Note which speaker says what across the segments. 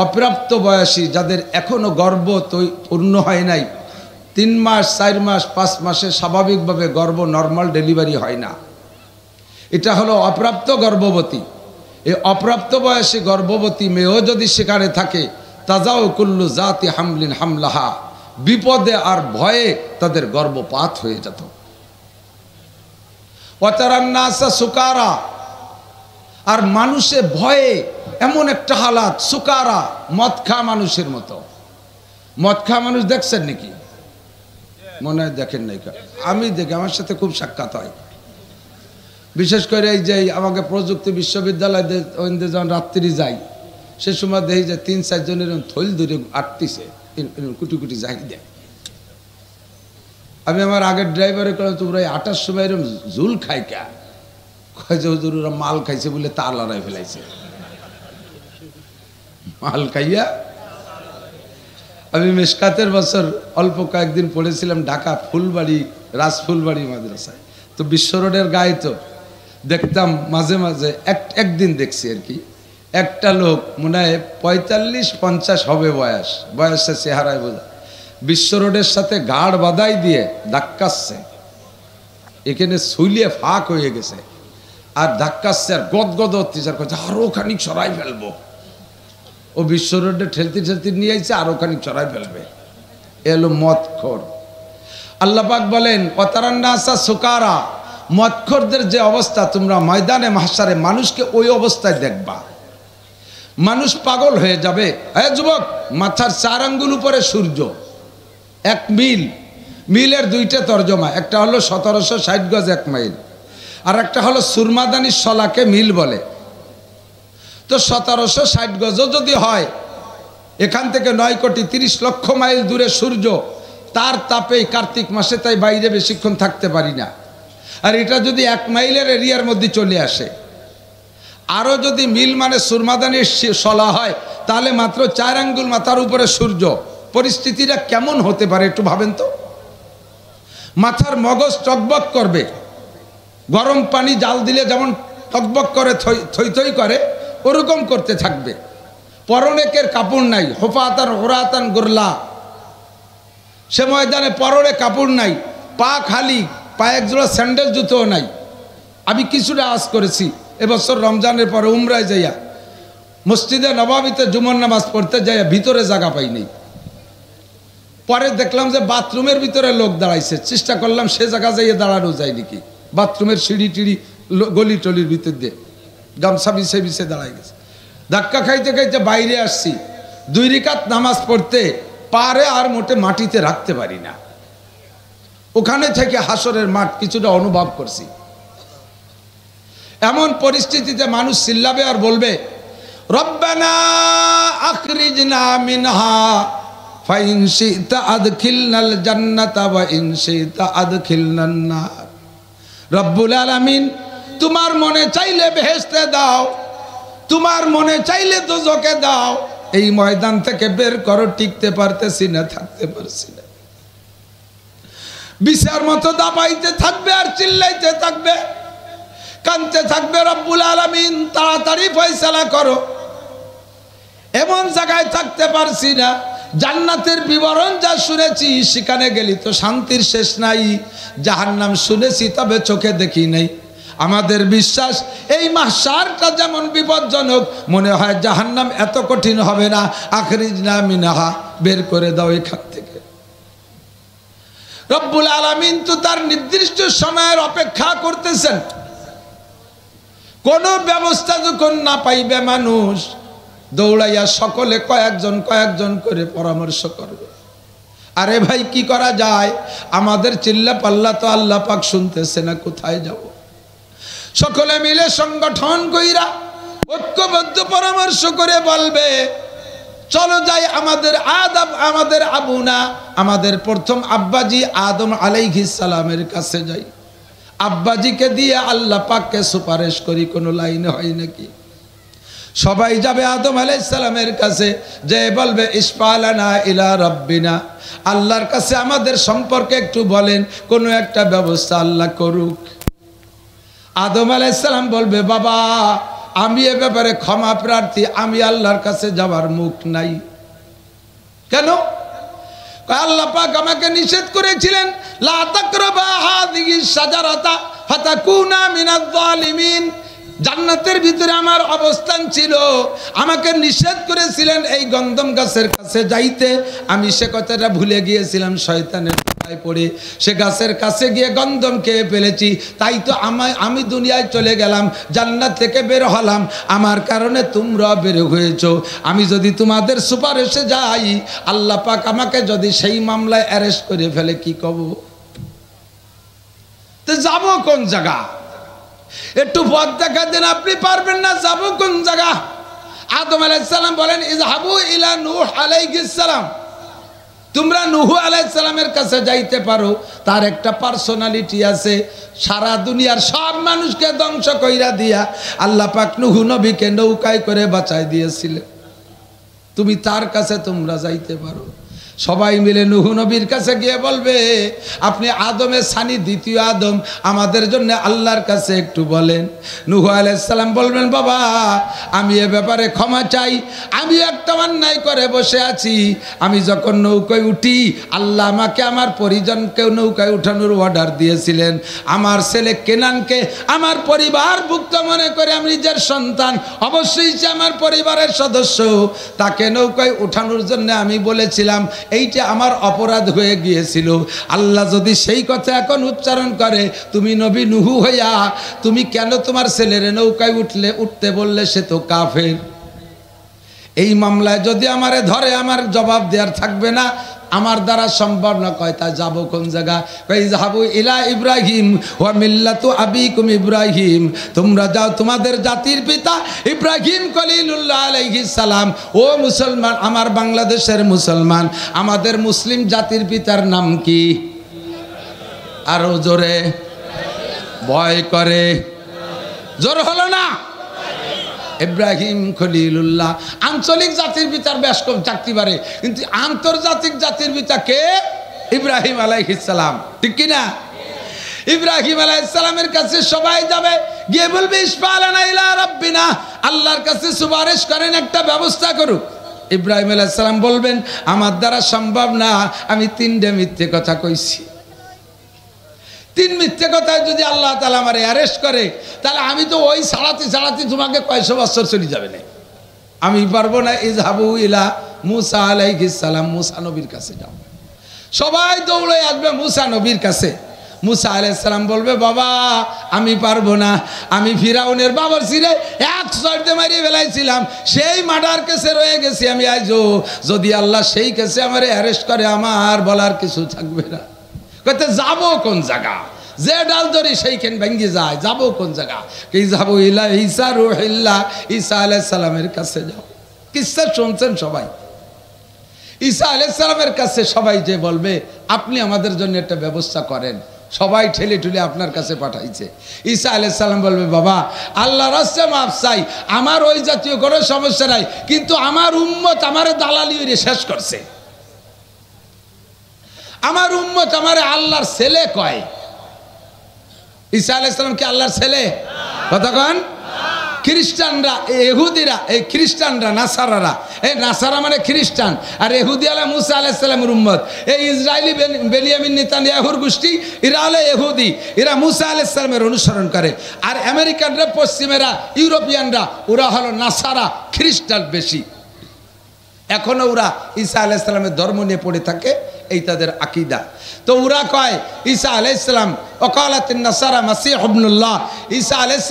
Speaker 1: অপ্রাপ্ত বয়সী যাদের এখনো গর্ভ পূর্ণ হয় নাই, 3 মাস 4 মাস 5 মাসে স্বাভাবিকভাবে গর্ভ নর্মাল ডেলিভারি হয় না, এটা হলো অপ্রাপ্ত গর্ভবতী। এই অপ্রাপ্ত বয়সী গর্ভবতী মেয়েও যদি সেখানে থাকে, তাজাও কুল্লু জাতি হামলিন হামলাহা, বিপদে আর ভয়ে তাদের গর্ভপাত হয়ে যেত। ওয়াতারান্নাসা সুকারা, আর মানুষে ভয়ে এমন একটা হালাত, সুকারা মদ খা মানুষের মতো। মদ খা মানুষ দেখছেন নাকি? মনে হয় দেখেন নাই। আমি দেখি, আমার সাথে খুব সাক্ষাৎ হয়, বিশেষ করে এই যে আমাকে প্রযুক্তি বিশ্ববিদ্যালয় যখন রাত্রি যাই, সে সময় দেখি যে 3-4 জনের থইল দূরে আটতিছে, কুটি কুটি যাই দেয়। আমি আমার আগের ড্রাইভারে করলাম, তোমরা 8টার সময় এরকম ঝুল খাই কা? কয় যে হুজুর ওরা মাল খাইছে বলে তার লড়াই ফেলাইছে। মাল খাইয়া আমি মেশকাতের বছর অল্প কয়েকদিন পড়েছিলাম ঢাকা ফুলবাড়ি, রাজফুলবাড়ি মাদ্রাসায়। তো বিশ্ব রোডের গায়ে তো দেখতাম মাঝে মাঝে, একদিন দেখছি আর কি, একটা লোক মনে হয় 45-50 হবে বয়সে চেহারায় বোঝা, বিশ্ব রোডের সাথে গাড় বাঁধাই দিয়ে ধাক্কাচ্ছে, এখানে শুইলে ফাঁক হয়ে গেছে, আর ধাক্কাচ্ছে আর গদগদ অত্যাচার করছে, আরো খানিক সরাই ফেলবো। ও বিশ্ব রোডে ঠেলতে ঠেলতে নিয়ে আইছে, আরো খানিক সরাই ফেলবে। এলো মদখোর। আল্লাহ পাক বলেন ওয়াতারান্নাসা সুকারা, মদখোরদের যে অবস্থা, তোমরা ময়দানে মাহশারে মানুষকে ওই অবস্থায় দেখবা, মানুষ পাগল হয়ে যাবে। এ যুবক, মাথার 4 আঙ্গুল উপরে সূর্য, 1 মিল, মিলের 2টা তর্জমা, একটা হলো 1760 গজ 1 মাইল, আর একটা হলো সুরমাদানির শলাকে মিল বলে। তো 1760 গজও যদি হয়, এখান থেকে 9 কোটি 30 লক্ষ মাইল দূরে সূর্য, তার তাপেই কার্তিক মাসে তাই বাইরে বেশিক্ষণ থাকতে পারি না। আর এটা যদি 1 মাইলের এরিয়ার মধ্যে চলে আসে, আরও যদি মিল মানে সুরমাদানির শলা হয়, তাহলে মাত্র 4 আঙ্গুল মাথার উপরে সূর্য। পরিস্থিতিটা কেমন হতে পারে একটু ভাবেন তো। মাথার মগজ টকবক করবে, গরম পানি জাল দিলে যেমন টকবক করে থই থই করে, ওরকম করতে থাকবে। পরনেকের কাপড় নাই, হোফাতান হোরাতান গোরলা, সে ময়দানে পরনে কাপড় নাই, পা খালি, পায়ে 1 জোড়া স্যান্ডেল জুতোও নাই। আমি কিছুটা আজ করেছি এবছর রমজানের পরে উমরায় যাইয়া মসজিদে নবাবিতে জুমার নামাজ পড়তে যাইয়া ভিতরে জায়গা পাই নাই। পরে দেখলাম যে বাথরুমের ভিতরে লোক দাঁড়াইছে, চেষ্টা করলাম সে জায়গা যাইয়ে দাঁড়ানো যায় নাকি, বাথরুমের সিঁড়ি টিড়ি গলি টলির ভিতর দিয়ে গামছা বিছে বিছে দাঁড়াই গেছে। ধাক্কা খাইতে খাইতে বাইরে আসছি, 2 রাকাত নামাজ পড়তে পারে আর মোটে মাটিতে রাখতে পারি না। ওখানে থেকে হাসরের মাঠ কিছুটা অনুভব করছি। এমন পরিস্থিতিতে মানুষ চিল্লাবে আর বলবে, রব্বানা আখরিজনা মিনহা ফাইন শিতা আদখিলনাল জান্নাতা ওয়া ইন শিতা আদখিলনান নার। রব্বুল আলামিন, তোমার মনে চাইলে বেহেশতে দাও, তোমার মনে চাইলে দোজখে দাও, এই ময়দান থেকে বের করো, টিকতে পারতেছি না, থাকতে পারছি না। বিচার মতো দাবাইতে থাকবে আর চিল্লাইতে থাকবে, কানতে থাকবে, রব্বুল আলামিন তাড়াতাড়ি ফয়সালা করো। এমন জায়গায় থাকতে পারছি না, জান্নাতের বিবরণ যা শুনেছি সেখানে গেলি তো শান্তির শেষ নাই, জাহান্নাম শুনেছি তবে চোখে দেখি নাই। আমাদের বিশ্বাস এই মাহশারটা যেমন বিপজ্জনক, মনে হয় জাহান্নাম এত কঠিন হবে না। আখরিজনা মিনহা, বের করে দাও এখান থেকে। রব্বুল আলামিন তো তার নির্দিষ্ট সময়ের অপেক্ষা করতেছেন। কোন ব্যবস্থা যখন না পাইবে, মানুষ দৌড়াইয়া সকলে কয়েকজন করে পরামর্শ করবে, আরে ভাই কি করা যায়, আমাদের চিল্লা পাল্লা তো আল্লাহ পাক শুনতেছে না, কোথায় যাব? সকলে মিলে সংগঠন কইরা ঐক্যবদ্ধ পরামর্শ করে বলবে, চলো যাই আমাদের আবুনা, আমাদের প্রথম আব্বাজি আদম আলাইহিস সালামের কাছে যাই। আব্বাজিকে দিয়ে আল্লাহ পাককে সুপারিশ করি, কোনো লাইনে হয় নাকি? সবাই যাবে আদম আলাইহিস সালামের কাছে, যে বলবে ইসফালানা ইলা রাব্বিনা, আল্লাহর কাছে আমাদের সম্পর্কে একটু বলেন, কোনো একটা ব্যবস্থা আল্লাহ করুক। আদম আলাইহিস সালাম বলবে, বাবা আমি এ ব্যাপারে ক্ষমা প্রার্থী, আমি আল্লাহর কাছে যাওয়ার মুখ নাই। কেন? আল্লাহ পাক আমাকে নিষেধ করেছিলেন, লা তাকরাবা হাযিহিস শাজারাতা ফাতাকুনা মিনাজ জালিমিন। জান্নাতের ভিতরে আমার অবস্থান ছিল, আমাকে নিষেধ করেছিলেন এই গন্ধম গাছের কাছে যাইতে। আমি সে কথাটা ভুলে গিয়েছিলাম, শয়তানের পায়ে পড়ে সে গাছের কাছে গিয়ে গন্ধম খেয়ে ফেলেছি। তাই তো আমি দুনিয়ায় চলে গেলাম, জান্নাত থেকে বের হলাম, আমার কারণে তোমরা বের হয়েছো। আমি যদি তোমাদের সুপারিশে যাই, আল্লাহ পাক আমাকে যদি সেই মামলায় অ্যারেস্ট করে ফেলে, কি কব? তো যাবো কোন জায়গা? একটু পথ দেখা দেন, আপনি পারবেন না, যাবো কোন জায়গা? আদম আলাইহিস সালাম বলেন, ইযহাবু ইলা নূহ আলাইহিস সালাম, তোমরা নূহ আলাইহিস সালামের কাছে যাইতে পারো। তার একটা পার্সোনালিটি আছে, সারা দুনিয়ার সব মানুষকে ধ্বংস কইরা দিয়া আল্লাহ পাক নূহ নবীকে নৌকায় করে বাঁচাই দিয়েছিলেন। তুমি তার কাছে তোমরা যাইতে পারো। সবাই মিলে নূহ নবীর কাছে গিয়ে বলবে, আপনি আদমের সানি দ্বিতীয় আদম, আমাদের জন্য আল্লাহর কাছে একটু বলেন। নূহ আলাইহিস সালাম বলবেন, বাবা আমি এ ব্যাপারে ক্ষমা চাই, আমি একটা অন্যায় করে বসে আছি। আমি যখন নৌকায় উঠি, আল্লাহ আমাকে আমার পরিজনকেও নৌকায় উঠানোর অর্ডার দিয়েছিলেন। আমার ছেলে কেনানকে আমার পরিবারভুক্ত মনে করে, আমি নিজের সন্তান, অবশ্যই সে আমার পরিবারের সদস্য, তাকে নৌকায় উঠানোর জন্য আমি বলেছিলাম, এইটা আমার অপরাধ হয়ে গিয়েছিল। আল্লাহ যদি সেই কথা এখন উচ্চারণ করে, তুমি নবী নূহ হইয়া তুমি কেন তোমার ছেলের নৌকায় উঠতে বললে? সে তো কাফের। এই মামলায় যদি আমারে ধরে, আমার জবাব দেওয়ার থাকবে না, আমার দ্বারা সম্ভব না। কয় তা যাবো কোন জায়গা? কই যাবো ইলা ইব্রাহিম ওয়া মিল্লাতু আবিকুম ইব্রাহিম, তোমরা যাও তোমাদের জাতির পিতা ইব্রাহিম খলিলুল্লাহ আলাইহিস সালাম। ও মুসলমান, আমার বাংলাদেশের মুসলমান, আমাদের মুসলিম জাতির পিতার নাম কি? আরো জোরে, ভয় করে, জোর হলো না? ইব্রাহিম খলিলুল্লাহ। আঞ্চলিক জাতির পিতার বেশ কম চাকরি পারে, কিন্তু আন্তর্জাতিক জাতির পিতা কে? ইব্রাহিম আলাইহিস সালাম, ঠিক কি না? ইব্রাহিম আলাইহিস সালামের কাছে সবাই যাবে, গিয়ে বলবে ইসফালানা ইলা রাব্বিনা, আল্লাহর কাছে সুপারিশ করেন, একটা ব্যবস্থা করুক। ইব্রাহিম আলাইহিস সালাম বলবেন, আমার দ্বারা সম্ভব না, আমি তিনটে মিথ্যে কথা কইছি। তিন মিথ্যে কথায় যদি আল্লাহ তাআলা আমারে অ্যারেস্ট করে, তাহলে আমি তো ওই ছাড়াতে তোমাকে কয়শো বছর চলে যাবে না, আমি পারবো না। ইযহাবু ইলা মূসা আলাইহিস সালাম, মূসা নবীর কাছে যাও। সবাই দৌড়ে আসবে মূসা নবীর কাছে। মূসা আলাইহিস সালাম বলবে, বাবা আমি পারবো না, আমি ফিরাউনের বাবার ছিঁড়ে এক শর্তে মারিয়ে ফেলাইছিলাম, সেই মার্ডার কেসে রয়ে গেছি আমি আজও। যদি আল্লাহ সেই কেসে আমারে অ্যারেস্ট করে, আমার বলার কিছু থাকবে না। কইতে যাবো কোন জায়গা? যে ডাল ধরি সেইখান ভেঙ্গে যায়, যাবো কোন জায়গা? কি যাবো ইলা ঈসা রূহুল্লাহ, ঈসা আলাইহিস সালামের কাছে যাও। কিসসা শুনছেন সবাই? ঈসা আলাইহিস সালামের কাছে সবাই যে বলবে, আপনি আমাদের জন্য একটা ব্যবস্থা করেন। সবাই ঠেলে ঠুলে আপনার কাছে পাঠাইছে। ঈসা আলাইহিস সালাম বলবে, বাবা আল্লাহর রাস্তায় মাফ চাই, আমার ওই জাতীয় কোনো সমস্যা নাই, কিন্তু আমার উম্মত আমার দালালি শেষ করছে। আমার উম্মত আমার আল্লাহর ছেলে কয়। ঈসা আলাইহিস সালাম কি আল্লাহর ছেলে? কথা কন। খ্রিস্টানরা, ইহুদিরা, এই খ্রিস্টানরা, নাসারারা, এই নাসারা মানে খ্রিস্টান, আর ইহুদি আলা মুসা আলাইহিস সালামের উম্মত। এই ইসরায়েলি বেনিয়ামিন নেতানিয়াহুর গোষ্ঠী, এরা হলো ইহুদি, এরা মুসা আলাইহিস সালামের অনুসরণ করে। আর আমেরিকানরা, পশ্চিমেরা, ইউরোপিয়ানরা, ওরা হলো নাসারা, খ্রিস্টান বেশি। এখনো ওরা ঈসা আলাইহিস সালামের ধর্ম নিয়ে পড়ে থাকে, এই তাদের আকীদা। তো ওরা কয় ঈসা আলাইহিস সালাম ওয়াকালাতিন নাসারা মাসীহ ইবনুল্লাহ, ঈসা আলাইহিস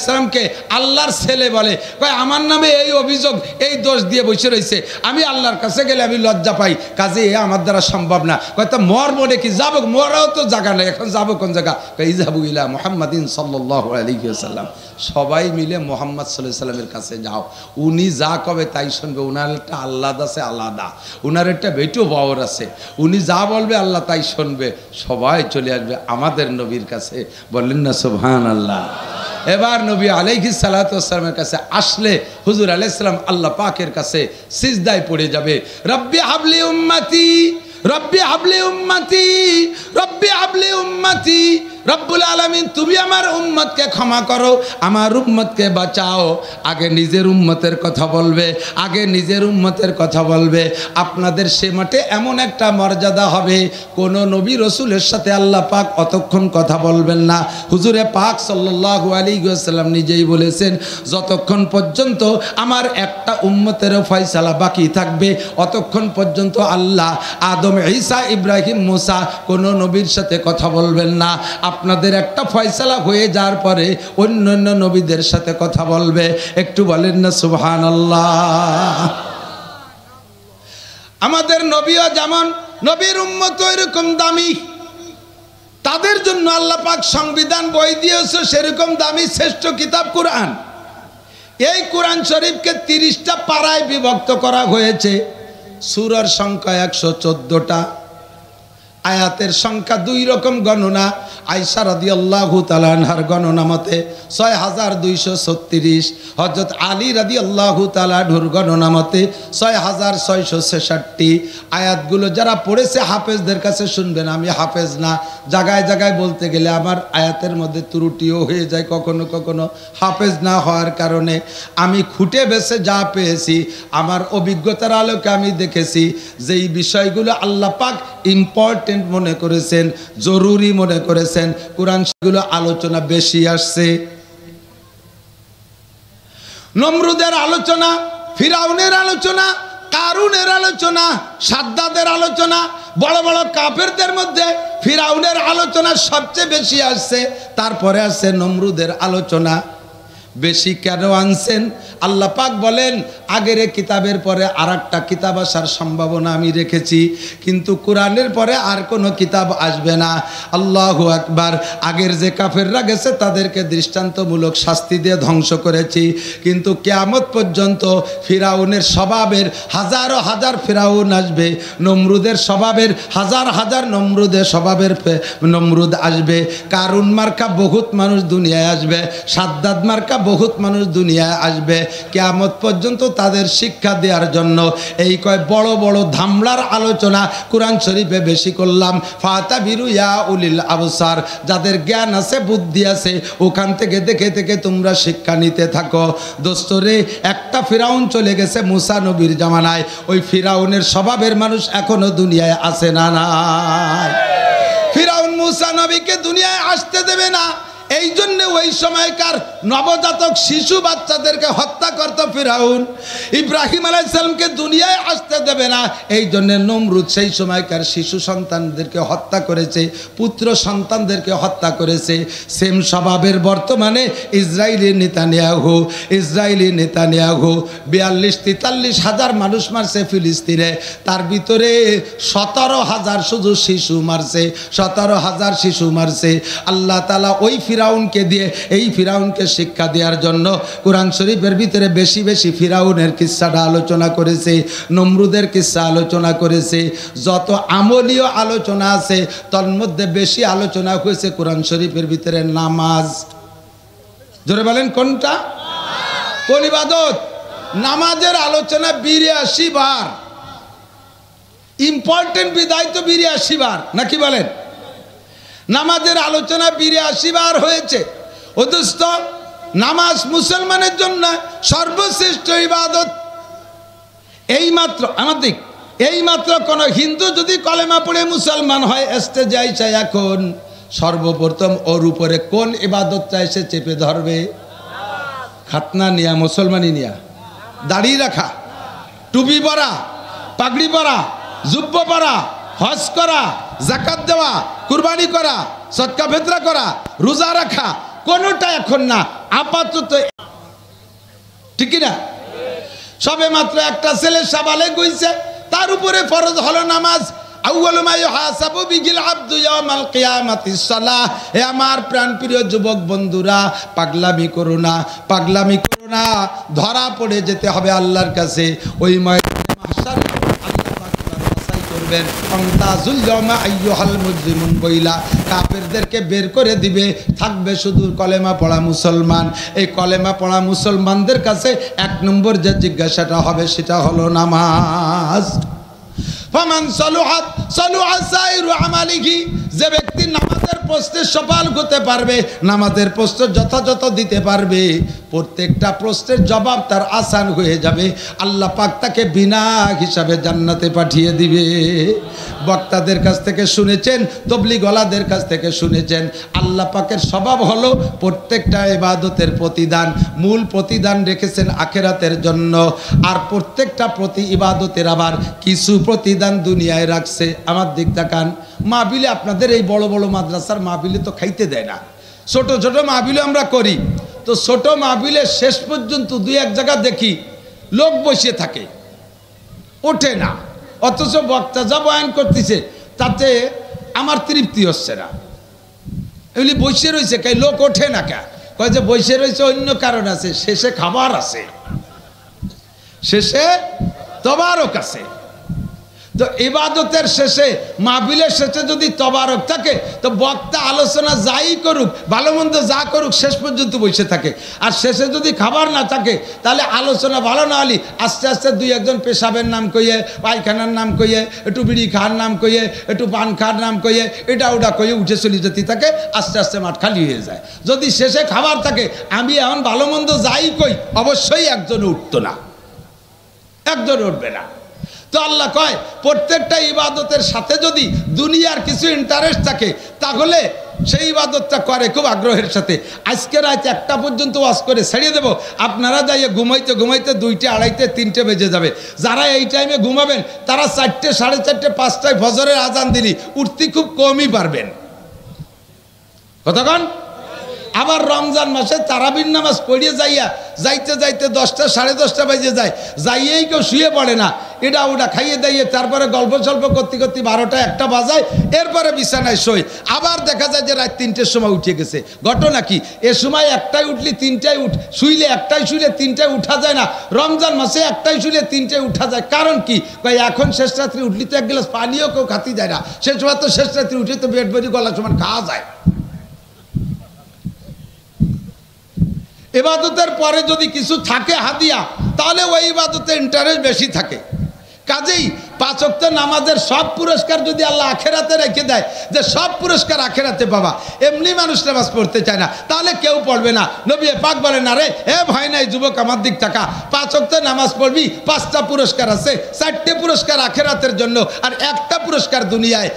Speaker 1: সালামকে আল্লাহর ছেলে বলে। কয় আমার নামে এই অভিযোগ, এই দোষ দিয়ে বসে রয়েছে, আমি আল্লাহর কাছে গেলে আমি লজ্জা পাই, কাজে এ আমার দ্বারা সম্ভব না। কয় তা মরবো নাকি? যাবো, মরাও তো জায়গা নেই, এখন যাবো কোন জায়গা? কয় ইযহাবু ইলা মুহাম্মাদিন সাল্লাল্লাহু আলাইহি ওয়াসাল্লাম, সবাই মিলে মুহাম্মদ সাল্লাল্লাহু আলাইহি ওয়াসাল্লামের কাছে যাও। উনি যা কবে তাই শুনবে, উনার একটা আল্লাহ আছে, আলাদা, উনার একটা বেটো পাওয়ার আছে, উনি যা বলবে আল্লাহ তাই শুনবে। সবাই চলে আসবে আমাদের নবীর কাছে, বললেন না সুবহানাল্লাহ। এবার নবী আলাইহিস সালাতু ওয়াস সালামের কাছে আসলে হুজুর আলাইহিস সালাম আল্লাহ পাকের কাছে সিজদায় পড়ে যাবে, রব্বি হাবলি উম্মতি, রব্বি হাবলি উম্মতি, রব্বি হাবলি উম্মতি, রব্বুল আলামিন তুমি আমার উম্মতকে ক্ষমা করো, আমার উম্মতকে বাঁচাও। আগে নিজের উম্মতের কথা বলবে, আগে নিজের উম্মতের কথা বলবে। আপনাদের সে মাঠে এমন একটা মর্যাদা হবে, কোন নবী রসুলের সাথে আল্লাহ পাক অতক্ষণ কথা বলবেন না। হুজুরে পাক সাল্লাল্লাহু আলাইহি ওয়াসাল্লাম নিজেই বলেছেন, যতক্ষণ পর্যন্ত আমার একটা উম্মতেরও ফয়সালা বাকি থাকবে অতক্ষণ পর্যন্ত আল্লাহ আদম, ঈসা, ইব্রাহিম, মুসা কোন নবীর সাথে কথা বলবেন না। আপনাদের একটা ফয়সালা হয়ে যাওয়ার পরে অন্যান্য নবীদের সাথে কথা বলবে। একটু বলেন না সুবহানাল্লাহ। আমাদের নবীও যেমন, নবীর উম্মত এরকম দামি, তাদের জন্য আল্লাহ পাক সংবিধান বই দিয়েছে সেরকম দামি শ্রেষ্ঠ কিতাব কোরআন। এই কোরআন শরীফকে 30টা পাড়ায় বিভক্ত করা হয়েছে। সূরার সংখ্যা 114টা, আয়াতের সংখ্যা 2 রকম গণনা। আয়েশা রাদিয়াল্লাহু তাআলা আনহার গণনা মতে 6236, হযরত আলী রাদিয়াল্লাহু তাআলা আনহুর গণনা মতে 6666। আয়াতগুলো যারা পড়েছে হাফেজদের কাছে শুনবেন, আমি হাফেজ না, জায়গায় জায়গায় বলতে গেলে আমার আয়াতের মধ্যে ত্রুটিও হয়ে যায় কখনো কখনো, হাফেজ না হওয়ার কারণে। আমি খুঁটে বেছে যা পেয়েছি, আমার অভিজ্ঞতার আলোকে আমি দেখেছি যে এই বিষয়গুলো আল্লাহ পাক ইম্পর্টেন্ট মনে করেছেন, জরুরি মনে করেছেন, কোরআন সেগুলো আলোচনা বেশি আসছে। নমরুদের আলোচনা, ফিরাউনের আলোচনা, কারুনের আলোচনা, সাদ্দাদের আলোচনা, বড় বড় কাফেরদের মধ্যে ফিরাউনের আলোচনা সবচেয়ে বেশি আসছে, তারপরে আসছে নমরুদের আলোচনা। বেশি কেন আনছেন? আল্লাহ পাক বলেন আগের কিতাবের পরে আরেকটা কিতাব আসার সম্ভাবনা আমি রেখেছি, কিন্তু কোরআনের পরে আর কোনো কিতাব আসবে না। আল্লাহু আকবার। আগের যে কাফেররা গেছে তাদেরকে দৃষ্টান্তমূলক শাস্তি দিয়ে ধ্বংস করেছি, কিন্তু কিয়ামত পর্যন্ত ফিরাউনের স্বভাবের হাজারো হাজার ফিরাউন আসবে, নমরুদের স্বভাবের হাজার হাজার নমরুদের স্বভাবের নমরুদ আসবে, কারুন মার্কা বহুত মানুষ দুনিয়ায় আসবে, সাদ্দাদ মার্কা বহুত মানুষ দুনিয়ায় আসবে। কিয়ামত পর্যন্ত তাদের শিক্ষা দেওয়ার জন্য এই কয় বড় বড় ধামলার আলোচনা কোরআন শরীফে বেশি করলাম। ফাতাবিরু ইয়া উলিল আবসার, যাদের জ্ঞান আছে বুদ্ধি আছে ওখান থেকে দেখে দেখে তোমরা শিক্ষা নিতে থাকো। দোস্তরে একটা ফিরাউন চলে গেছে মুসা নবীর জামানায়, ওই ফিরাউনের স্বভাবের মানুষ এখনো দুনিয়ায় আছে না নাই? ফিরাউন মুসা নবীকে দুনিয়ায় আসতে দেবে না, এই জন্য ওই সময়কার নবজাতক শিশু বাচ্চাদেরকে হত্যা করত ফিরাউন। ইব্রাহিম আলাইহিস সালামকে দুনিয়ায় আসতে দেবে না, এই জন্য নমরুদ সেই সময়কার শিশু সন্তানদেরকে হত্যা করেছে, পুত্র সন্তানদেরকে হত্যা করেছে। সেম স্বভাবের বর্তমানে ইসরায়েলি নেতানিয়াহু 42-43 হাজার মানুষ মারছে ফিলিস্তিনে, তার ভিতরে 17,000 শুধু শিশু মারছে, 17,000 শিশু মারছে। আল্লাহ তাআলা ওই ফিরাউনকে দিয়ে এই ফিরাউনকে শিক্ষা দেওয়ার জন্য কোরআন শরীফের ভিতরে বেশি বেশি ফিরাউনের কিস্সাটা আলোচনা করেছে, নমরুদের কিস্সা আলোচনা করেছে। যত আমলীয় আলোচনা আছে তার মধ্যে বেশি আলোচনা হয়েছে কোরআন শরীফের ভিতরে নামাজ। জোরে বলেন কোনটা? কোন ইবাদত? নামাজের আলোচনা 82 বার। ইম্পর্টেন্ট বিদায় তো 82 বার, নাকি বলেন? নামাজের আলোচনা 82 বার হয়েছে। অথচ নামাজ মুসলমানের জন্য সর্বশ্রেষ্ঠ ইবাদত। এইমাত্র আমাদের এইমাত্র কোন হিন্দু যদি কলেমা পড়ে মুসলমান হয়, স্টেজে আইসা এখন সর্বপ্রথম ওর উপরে কোন ইবাদতটা এসে চেপে ধরবে? খাতনা নিয়া, মুসলমানি নিয়া, দাড়ি রাখা, টুপি পরা, পাগড়ি পরা, জুব্ব পরা, হজ করা, যাকাত দেওয়া, কুরবানি করা, সদকা ফিতরা করা, রোজা রাখা, কোনটা এখন না, আপাতত। ঠিক না? সবে মাত্র একটা ছেলে সাবালেগ হইছে, তার উপরে ফরজ হলো নামাজ। আউয়ালু মা ইউহাসাবু বিহিল আবদু ইয়াউমাল কিয়ামাতিস সালাহ। হে আমার প্রাণপ্রিয় যুবক বন্ধুরা, পাগলামি করো না, পাগলামি করো না, ধরা পড়ে যেতে হবে আল্লাহর কাছে। ওই ময়দানে মাহশার কাফেরদেরকে বের করে দিবে, থাকবে শুধু কলেমা পড়া মুসলমান। এই কলেমা পড়া মুসলমানদের কাছে 1 নম্বর যে জিজ্ঞাসাটা হবে সেটা হলো নামাজ। ফামান সালুহাত সালুহা সাইরু আমালিহি, যে ব্যক্তি নামাজের প্রশ্নের সফল হতে পারবে, নামাজের প্রশ্ন যথাযথ দিতে পারবে, প্রত্যেকটা প্রশ্নের জবাব তার আসান হয়ে যাবে। আল্লাহ পাক তাকে বিনা হিসাবে জান্নাতে পাঠিয়ে দিবে। বক্তাদের কাছ থেকে শুনেছেন, তবলিগওয়ালাদের কাছ থেকে শুনেছেন, আল্লাহ পাকের স্বভাব হলো প্রত্যেকটা ইবাদতের প্রতিদান, মূল প্রতিদান রেখেছেন আখিরাতের জন্য, আর প্রত্যেকটা প্রতি ইবাদতের আবার কিছু প্রতিদান দুনিয়ায় রাখছে। আমার দিক তাকান, মাহফিলে আপনাদের এই বড় বড় মাদ্রাসার মাহফিলে তো খাইতে দেয় না, ছোট ছোট মাহফিলে আমরা করি, তো ছোট মাহফিলে শেষ পর্যন্ত দুই এক জায়গা দেখি লোক বসে থাকে, ওঠে না, অথচ বক্তা যা বয়ান করতেছে তাতে আমার তৃপ্তি হচ্ছে না। এগুলি বসে রয়েছে, কে লোক ওঠে না, কে কয় যে বসে রয়েছে অন্য কারণ আছে, শেষে খাবার আছে, শেষে তবারক আছে। তো ইবাদতের শেষে, মাহফিলের শেষে যদি তবারক থাকে, তো বক্তা আলোচনা যাই করুক, ভালো মন্দ যা করুক, শেষ পর্যন্ত বসে থাকে। আর শেষে যদি খাবার না থাকে, তাহলে আলোচনা ভালো না হলে আস্তে আস্তে দুই একজন পেশাবের নাম কইয়ে, পায়খানার নাম কইয়ে, একটু বিড়ি খাওয়ার নাম কইয়ে, একটু পান খাওয়ার নাম কইয়ে, এটা ওটা কইয়ে উঠে চলে যেতে থাকে, আস্তে আস্তে মাঠ খালি হয়ে যায়। যদি শেষে খাবার থাকে, আমি এখন ভালো মন্দ যাই কই, অবশ্যই একজন উঠতো না, একজন উঠবে না। তো আল্লাহ কয় প্রত্যেকটা ইবাদতের সাথে যদি দুনিয়ার কিছু ইন্টারেস্ট থাকে, তাহলে সেই ইবাদতটা করে খুব আগ্রহের সাথে। আজকে রাত 1টা পর্যন্ত ওয়াজ করে ছেড়ে দেবো, আপনারা যাইয়ে ঘুমাইতে ঘুমাইতে 2টে, 2:30, 3টে বেজে যাবে। যারা এই টাইমে ঘুমাবেন তারা 4টে, 4:30, 5টায় ফজরের আজান দিলি উঠতে খুব কমই পারবেন। কতক্ষণ? আবার রমজান মাসে তারাবির নামাজ পড়িয়ে যাইতে যাইতে 10টা, 10:30 বেজে যায়, যাইয়েই কেউ শুয়ে পড়ে না, এটা ওটা খাইয়ে দাইয়ে তারপরে গল্প সল্প করতে করতে 12টা, 1টা বাজায়, এরপরে বিছানায় শোয়। আবার দেখা যায় যে রাত 3টের সময় উঠে গেছে। ঘটনা কি? এ সময় 1টায় উঠলি 3টায় শুইলে, 1টায় শুইলে 3টায় উঠা যায় না। রমজান মাসে 1টায় শুইলে 3টায় উঠা যায়, কারণ কি? ভাই এখন শেষ রাত্রি উঠলি তো 1 গ্লাস পানিও কেউ খাতি যায় না, সে সময় তো শেষ রাত্রি উঠে তো পেট ভরি গলা সমান খাওয়া যায়। ইবাদতের পরে যদি কিছু থাকে হাদিয়া, তাহলে ওই ইবাদতে ইন্টারেস্ট বেশি থাকে। কাজেই 5 ওয়াক্ত নামাজের সব পুরস্কার যদি আল্লাহ আখেরাতে রেখে দেয়, যে সব পুরস্কার আখেরাতে পাবা, এমনি মানুষ নামাজ পড়তে চায় না, তাহলে কেউ পড়বে না। নবী পাক বলেন, আরে এ ভাই নাই যুবক, আমার দিক টাকা, 5 ওয়াক্ত নামাজ পড়বি, 5টা পুরস্কার আছে, 4টে পুরস্কার আখেরাতের জন্য, আর 1টা পুরস্কার দুনিয়ায়।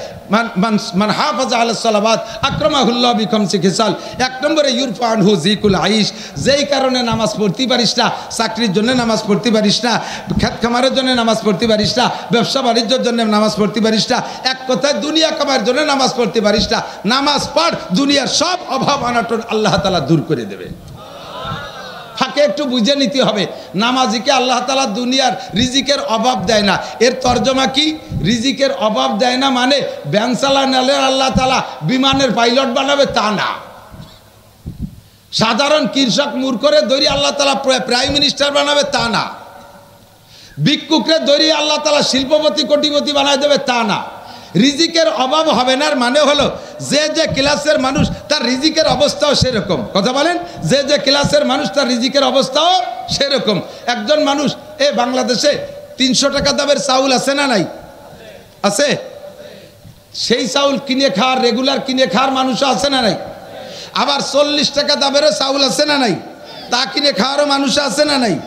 Speaker 1: মান হাফাজা আলাস সালাওয়াত আকরামাহুল্লাহ বিখামসি খিসাল। 1 নম্বরে ইউরফা আনহু যিকুল আইশ, যেই কারণে নামাজ পড়তে পারিস না, চাকরির জন্য নামাজ পড়তে পারিস না, খেত খামারের জন্য নামাজ পড়তে পারিস না, ব্যবসা বাণিজ্যের জন্য নামাজ পড়তে পারিস না, এক কথায় দুনিয়া কামার জন্য নামাজ পড়তে পারিস না, নামাজ পড়, দুনিয়ার সব অভাব অনাটন আল্লাহ তাআলা দূর করে দেবে। ফাঁকে একটু বুঝে নিতে হবে, নামাজিকে আল্লাহ তাআলা দুনিয়ার রিজিকের অভাব দেয় না। এর তর্জমা কি? রিজিকের অভাব দেয় না মানে ব্যান চালালে আল্লাহ তাআলা বিমানের পাইলট বানাবে তা না। সাধারণ কৃষক মূর্খরে ধরি আল্লাহ তাআলা প্রাইম মিনিস্টার বানাবে তা না। ভিক্ষুকরে ধরি আল্লাহ তাআলা শিল্পপতি কোটিপতি বানায় দেবে তা না। রিজিকের অভাব হবে না, মানে হলো যে যে ক্লাসের মানুষ তার রিজিকের অবস্থাও সেরকম। কথা বলেন, যে যে ক্লাসের মানুষ তার রিজিকের অবস্থাও সেরকম। একজন মানুষ বাংলাদেশে 300 টাকা দামের চাউল আছে না নাই? আছে। সেই চাউল কিনে খাওয়ার, রেগুলার কিনে খাওয়ার মানুষও আছে না নাই? আবার 40 টাকা দামেরও চাউল আছে না নাই? তা কিনে খাওয়ারও মানুষ আছে না নাই?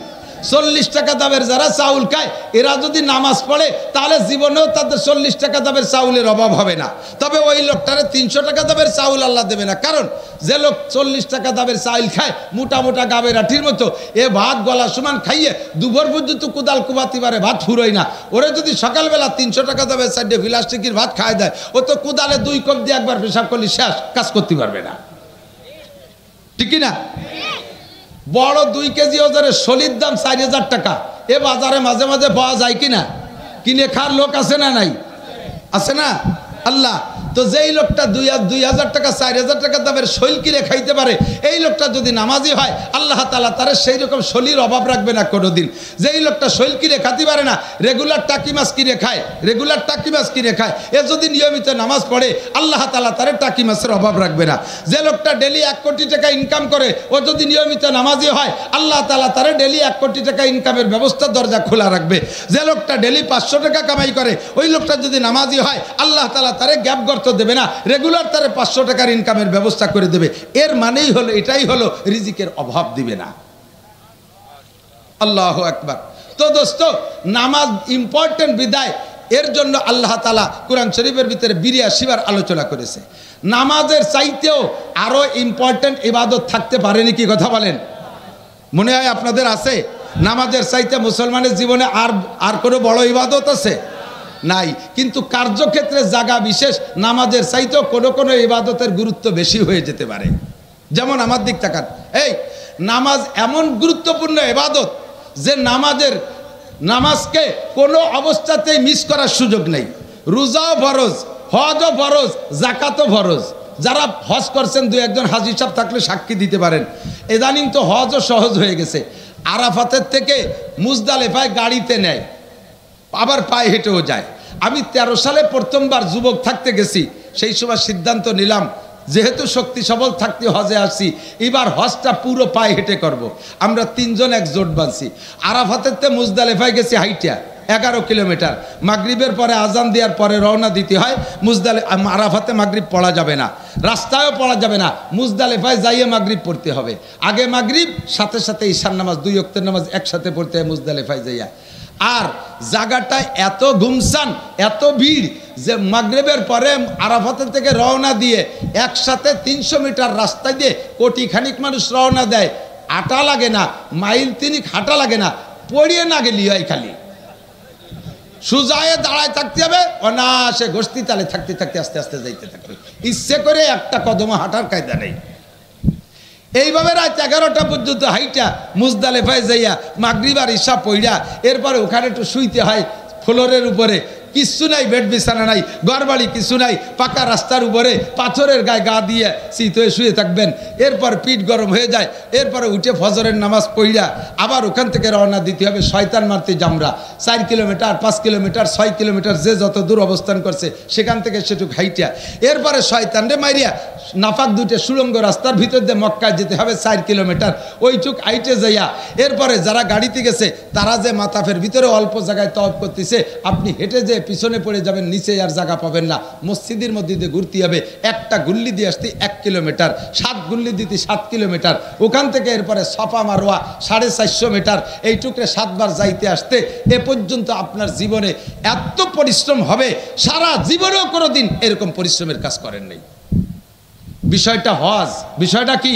Speaker 1: 40 টাকা দামের যারা চাউল খায়, এরা যদি নামাজ পড়ে তাহলে জীবনেও তাদের 40 টাকা দামের চাউলের অভাব হবে না। তবে ওই লোকটারে 300 টাকা দামের চাউল আল্লাহ দেবে না, কারণ যে লোক 40 টাকা দামের চাউল খায়, মোটা মোটা গাবের আঠির মতো, এ ভাত গলা সমান খাইয়ে দুপুর পর্যন্ত কুদাল কুবাতি পারে, ভাত ফুরোয় না। ওরে যদি সকালবেলা 300 টাকা দামের 4টে প্লাস্টিকের ভাত খায় দেয়, ও তো কুদালে 2 কোপ দিয়ে একবার পেশাব করলে শেষ, কাজ করতে পারবে না। ঠিক না? বড় 2 কেজি ওজনের সলির দাম 4000 টাকা। এ বাজারে মাঝে মাঝে পাওয়া যায় কিনা? কিনে খাওয়ার লোক আছে না নাই? আছে না? আল্লাহ তো যেই লোকটা 2,000 টাকা 4,000 টাকা দামের শৈল কিনে খাইতে পারে, এই লোকটা যদি নামাজি হয় আল্লাহ তাআলা তার সেই রকম শৈলীর অভাব রাখবে না কোনোদিন। যেই লোকটা শৈল কিনে খাতে পারে না, রেগুলার টাকি মাছ কিনে খায়, এ যদি নিয়মিত নামাজ পড়ে আল্লাহ তাআলা তার টাকি মাছের অভাব রাখবে না। যে লোকটা ডেলি 1 কোটি টাকা ইনকাম করে, ও যদি নিয়মিত নামাজি হয় আল্লাহ তাআলা তার ডেলি 1 কোটি টাকা ইনকামের ব্যবস্থা দরজা খোলা রাখবে। যে লোকটা ডেলি 500 টাকা কামাই করে, ওই লোকটা যদি নামাজি হয় আল্লাহ তাআলা তারে গ্যাপ গর্ত দেবে না, রেগুলার তারে 500 টাকার ইনকামের ব্যবস্থা করে দেবে। এর মানেই হলো, এটাই হলো রিজিকের অভাব দিবে না। আল্লাহু আকবার। তো দোস্ত, নামাজ ইম্পর্টেন্ট বিদায়, এর জন্য আল্লাহ তাআলা কোরআন শরীফের ভিতরে 82 বার আলোচনা করেছে। নামাজের চাইতেও আরো ইম্পর্টেন্ট ইবাদত থাকতে পারেনি, কি কথা বলেন? মনে হয় আপনাদের আছে? নামাজের চাইতে মুসলমানের জীবনে আর কোনো বড় ইবাদত আছে? নাই। কিন্তু কার্যক্ষেত্রে জায়গা বিশেষ নামাজের চাইতেও কোনো ইবাদতের গুরুত্ব বেশি হয়ে যেতে পারে। যেমন আমার দিক তাকান, এই নামাজ এমন গুরুত্বপূর্ণ ইবাদত যে নামাজকে কোনো অবস্থাতেই মিস করার সুযোগ নেই। রোজাও ফরজ, হজও ফরজ, জাকাতও ফরজ। যারা হজ করছেন, 2-1 হাজী সাহেব থাকলে সাক্ষী দিতে পারেন। ইদানিং তো হজও সহজ হয়ে গেছে। আরাফাতের থেকে মুজদালেফায় গাড়িতে নেয়, আবার পায়ে হেঁটেও যায়। আমি 13 সালে প্রথমবার যুবক থাকতে গেছি, সেই সময় সিদ্ধান্ত নিলাম যেহেতু শক্তি সবল থাকতে হজে আসছি, এবার হজটা পুরো পায়ে হেঁটে করব। আমরা 3 জন এক জোট বাঁধছি। আরাফাতের থেকে মুজদালেফায় গেছি হাইটা 11 কিলোমিটার। মাগরিবের পরে আজান দেওয়ার পরে রওনা দিতে হয়। আরাফাতে মাগরিব পড়া যাবে না, রাস্তায়ও পড়া যাবে না, মুজদালেফায় যাইয়ে মাগরিব পড়তে হবে। আগে মাগরিব, সাথে সাথে ঈশার নামাজ, 2 ওয়াক্তের নামাজ একসাথে পড়তে হয় মুজদালেফায় যাইয়া। আর জায়গাটা এত ঘুমসান, এত ভিড় যে মাগরিবের পরে আরাফাতের থেকে রওনা দিয়ে একসাথে 300 মিটার রাস্তা দিয়ে কোটিখানিক মানুষ রওনা দেয়। হাঁটা লাগে না, মাইল 3 হাঁটা লাগে না, পড়িয়ে না গেলি হয়, খালি সুজায়ে দাঁড়ায় থাকতে হবে, অনায়াসে গোষ্ঠী তালে থাকতে থাকতে আস্তে আস্তে যাইতে থাকবে। ইচ্ছে করে একটা কদম হাঁটার কায়দা নেই। এইভাবে রাত 11টা পর্যন্ত হাইটা মুজদালেফায় যাইয়া মাগরিব আর ঈশা পইড়া এরপরে ওখানে একটু শুইতে হয় ফ্লোরের উপরে। কিচ্ছু নাই, বেড বিছানা নাই, ঘরবাড়ি কিছু নাই, পাকা রাস্তার উপরে পাথরের গায়ে গা দিয়ে শীত হয়ে শুয়ে থাকবেন। এরপর পিঠ গরম হয়ে যায়, এরপরে উঠে ফজরের নামাজ পড়িয়া আবার ওখান থেকে রওনা দিতে হবে শয়তান মারতে জামরা। 4 কিলোমিটার, 5 কিলোমিটার, 6 কিলোমিটার, যে যত দূর অবস্থান করছে সেখান থেকে সেটুক হাইটিয়া এরপরে শয়তানরে মারিয়া নাফাক 2টে সুড়ঙ্গ রাস্তার ভিতর দিয়ে মক্কায় যেতে হবে 4 কিলোমিটার। ওইটুক হাইটে যাইয়া এরপরে যারা গাড়িতে গেছে তারা যে মাতাফের ভিতরে অল্প জায়গায় তওয়াফ করতেছে, আপনি হেঁটে যে পিছনে পড়ে যাবেন, নিচে আর জায়গা পাবেন না। মসজিদের মধ্যে দিয়ে ঘুরতে হবে, একটা গুল্লি দিয়ে আসতে 1 কিলোমিটার, 7 গুল্লি দিতে 7 কিলোমিটার, ওখান থেকে এরপরে সফা মারোয়া 450 মিটার, এইটুকরে 7 বার যাইতে আসতে এ পর্যন্ত আপনার জীবনে এত পরিশ্রম হবে, সারা জীবনেও কোনোদিন এরকম পরিশ্রমের কাজ করেন নাই। বিষয়টা হজ, বিষয়টা কি?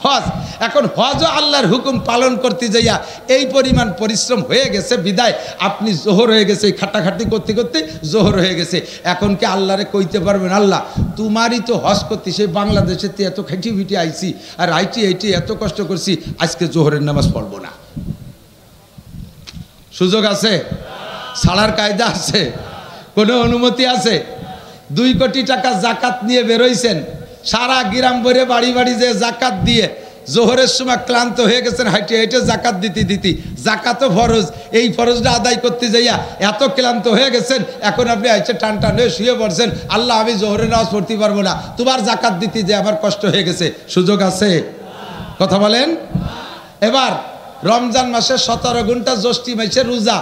Speaker 1: হজ। এখন হজও আল্লাহর হুকুম পালন করতে যাইয়া এই পরিমাণ পরিশ্রম হয়ে গেছে বিদায় আপনি জোহর হয়ে গেছে, খাটাখাটি করতে করতে জোহর হয়ে গেছে। এখন কি আল্লাহরে কইতে পারবেন, আল্লাহ তোমারই তো হজ করতে, সেই বাংলাদেশে এত খেটি ভিটি আইছি আর এইটি এত কষ্ট করছি, আজকে জোহরের নামাজ পড়বো না? সুযোগ আছে? ছাড়ার কায়দা আছে? কোনো অনুমতি আছে? 2 কোটি টাকা জাকাত নিয়ে বেরোইছেন, সারা গ্রাম ভরে বাড়ি বাড়ি যে জাকাত দিয়ে জোহরের সময় ক্লান্ত হয়ে গেছেন, হাইটে হাইটে জাকাত দিতে জাকাতও ফরজ, এই ফরজটা আদায় করতে যাইয়া এত ক্লান্ত হয়ে গেছেন, এখন আপনি আইসে টান টান হয়ে শুয়ে পড়ছেন, আল্লাহ আমি জোহরের নামাজ পড়তে পারবো না, তোমার জাকাত দিতে যে আমার কষ্ট হয়ে গেছে। সুযোগ আছে? কথা বলেন। এবার রমজান মাসে 17 ঘন্টা জ্যৈষ্ঠী মাসে রোজা,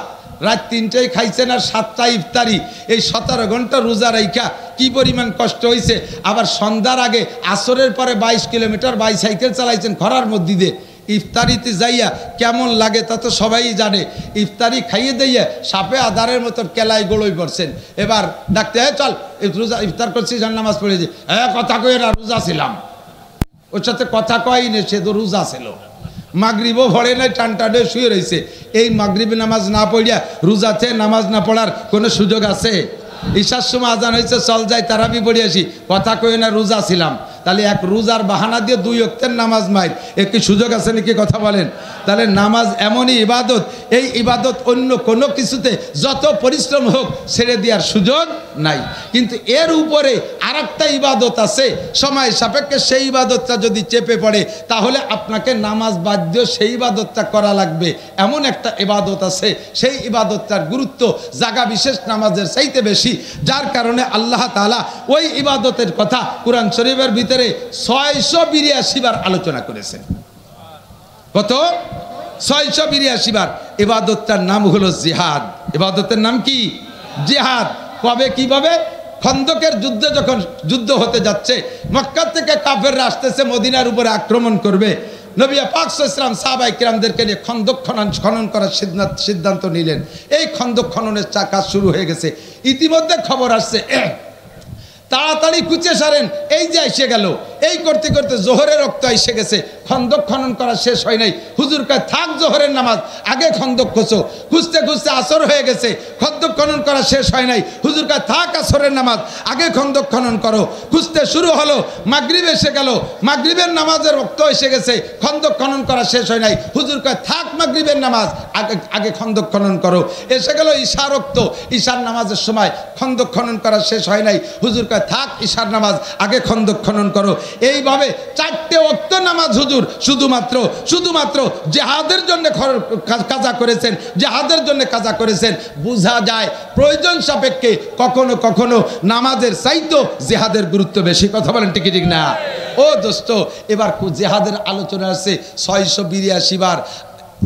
Speaker 1: রাত 3টায় খাইছেন আর 7টায় ইফতারি, এই 17 ঘন্টা রোজা রাইখা কি পরিমাণ কষ্ট হয়েছে। আবার সন্ধ্যার আগে আসরের পরে 22 কিলোমিটার বাইসাইকেল চালাইছেন খরার মধ্যে দিয়ে, ইফতারিতে যাইয়া কেমন লাগে তা তো সবাই জানে। ইফতারি খাইয়ে দিয়ে সাপে আধারের মতো কেলাই গোড়ই পড়ছেন। এবার ডাকতে চল রোজা ইফতার করছি, জান নামাজ পড়ে যে কথা কয়ে না রোজা ছিলাম, ওর সাথে কথা কয়নি, সে তো রোজা ছিল। মাগরিবও ভরে নাই, টান টানে শুয়ে রয়েছে। এই মাগরিবে নামাজ না পড়িয়া রোজাতে নামাজ না পড়ার কোনো সুযোগ আছে? ঈশার সময় আজান হয়েছে, চল যাই তারাবি পড়ে আসি, কথা কয়ে না রোজা ছিলাম। তাহলে এক রোজার বাহানা দিয়ে 2 ওয়াক্তের নামাজ মাইর, একটি সুযোগ আছে নাকি কথা বলেন? তাহলে নামাজ এমনই ইবাদত, এই ইবাদত অন্য কোনো কিছুতে যত পরিশ্রম হোক ছেড়ে দেওয়ার সুযোগ নাই। কিন্তু এর উপরে আরেকটা ইবাদত আছে সময় সাপেক্ষে, সেই ইবাদতটা যদি চেপে পড়ে তাহলে আপনাকে নামাজ বাদ দিয়ে সেই ইবাদতটা করা লাগবে। এমন একটা ইবাদত আছে, সেই ইবাদতটার গুরুত্ব জায়গা বিশেষ নামাজের চাইতে বেশি, যার কারণে আল্লাহ তাআলা ওই ইবাদতের কথা কুরআন শরীফের ভিতরে 682 বার আলোচনা করেছেন। কত? 682 বার। ইবাদতটার নাম হলো জিহাদ। ইবাদতের নাম কি? জিহাদ। কবে কিভাবে? খন্দকের যুদ্ধে যখন যুদ্ধ হতে যাচ্ছে, মক্কা থেকে কাফেররা আসতেছে মদিনার উপরে আক্রমণ করবে, নবী পাক সাল্লাল্লাহু আলাইহি ওয়াসাল্লাম সাহাবায়ে কিরামদেরকে নিয়ে খন্দক খনন করার সিদ্ধান্ত নিলেন। এই খন্দক খননের কাজ শুরু হয়ে গেছে। ইতিমধ্যে খবর আসছে তাড়াতাড়ি কুচে সারেন, এই যে এসে গেল। এই করতে করতে জোহরের রক্ত এসে গেছে, খন্দক খনন করা শেষ হয় নাই। হুজুর কয় থাক জোহরের নামাজ, আগে খন্দক খোঁচো। খুঁজতে খুঁজতে আসর হয়ে গেছে, খন্দক খনন করা শেষ হয় নাই। হুজুর কয় থাক আসরের নামাজ, আগে খন্দক খনন করো। খুঁজতে শুরু হলো, মাগরিব এসে গেল, মাগরিবের নামাজের রক্ত এসে গেছে, খন্দক খনন করা শেষ হয় নাই। হুজুর কয় থাক মাগরিবের নামাজ, আগে খন্দক খনন করো। এসে গেল ঈশার রক্ত, ঈশার নামাজের সময় খন্দক খনন করা শেষ হয় নাই। হুজুর কয় থাক ঈশার নামাজ, আগে খন্দক খনন করো। এইভাবে 4টে ওয়াক্ত নামাজ হুজুর শুধুমাত্র জিহাদের জন্য কাজা করেছেন, জিহাদের জন্য কাজা করেছেন। বোঝা যায় প্রয়োজন সাপেক্ষে কখনো কখনো নামাজের চাইতো জিহাদের গুরুত্ব বেশি। কথা বলেন ঠিক ঠিক না? ও দোস্ত, এবার জিহাদের আলোচনা আছে 682 বার।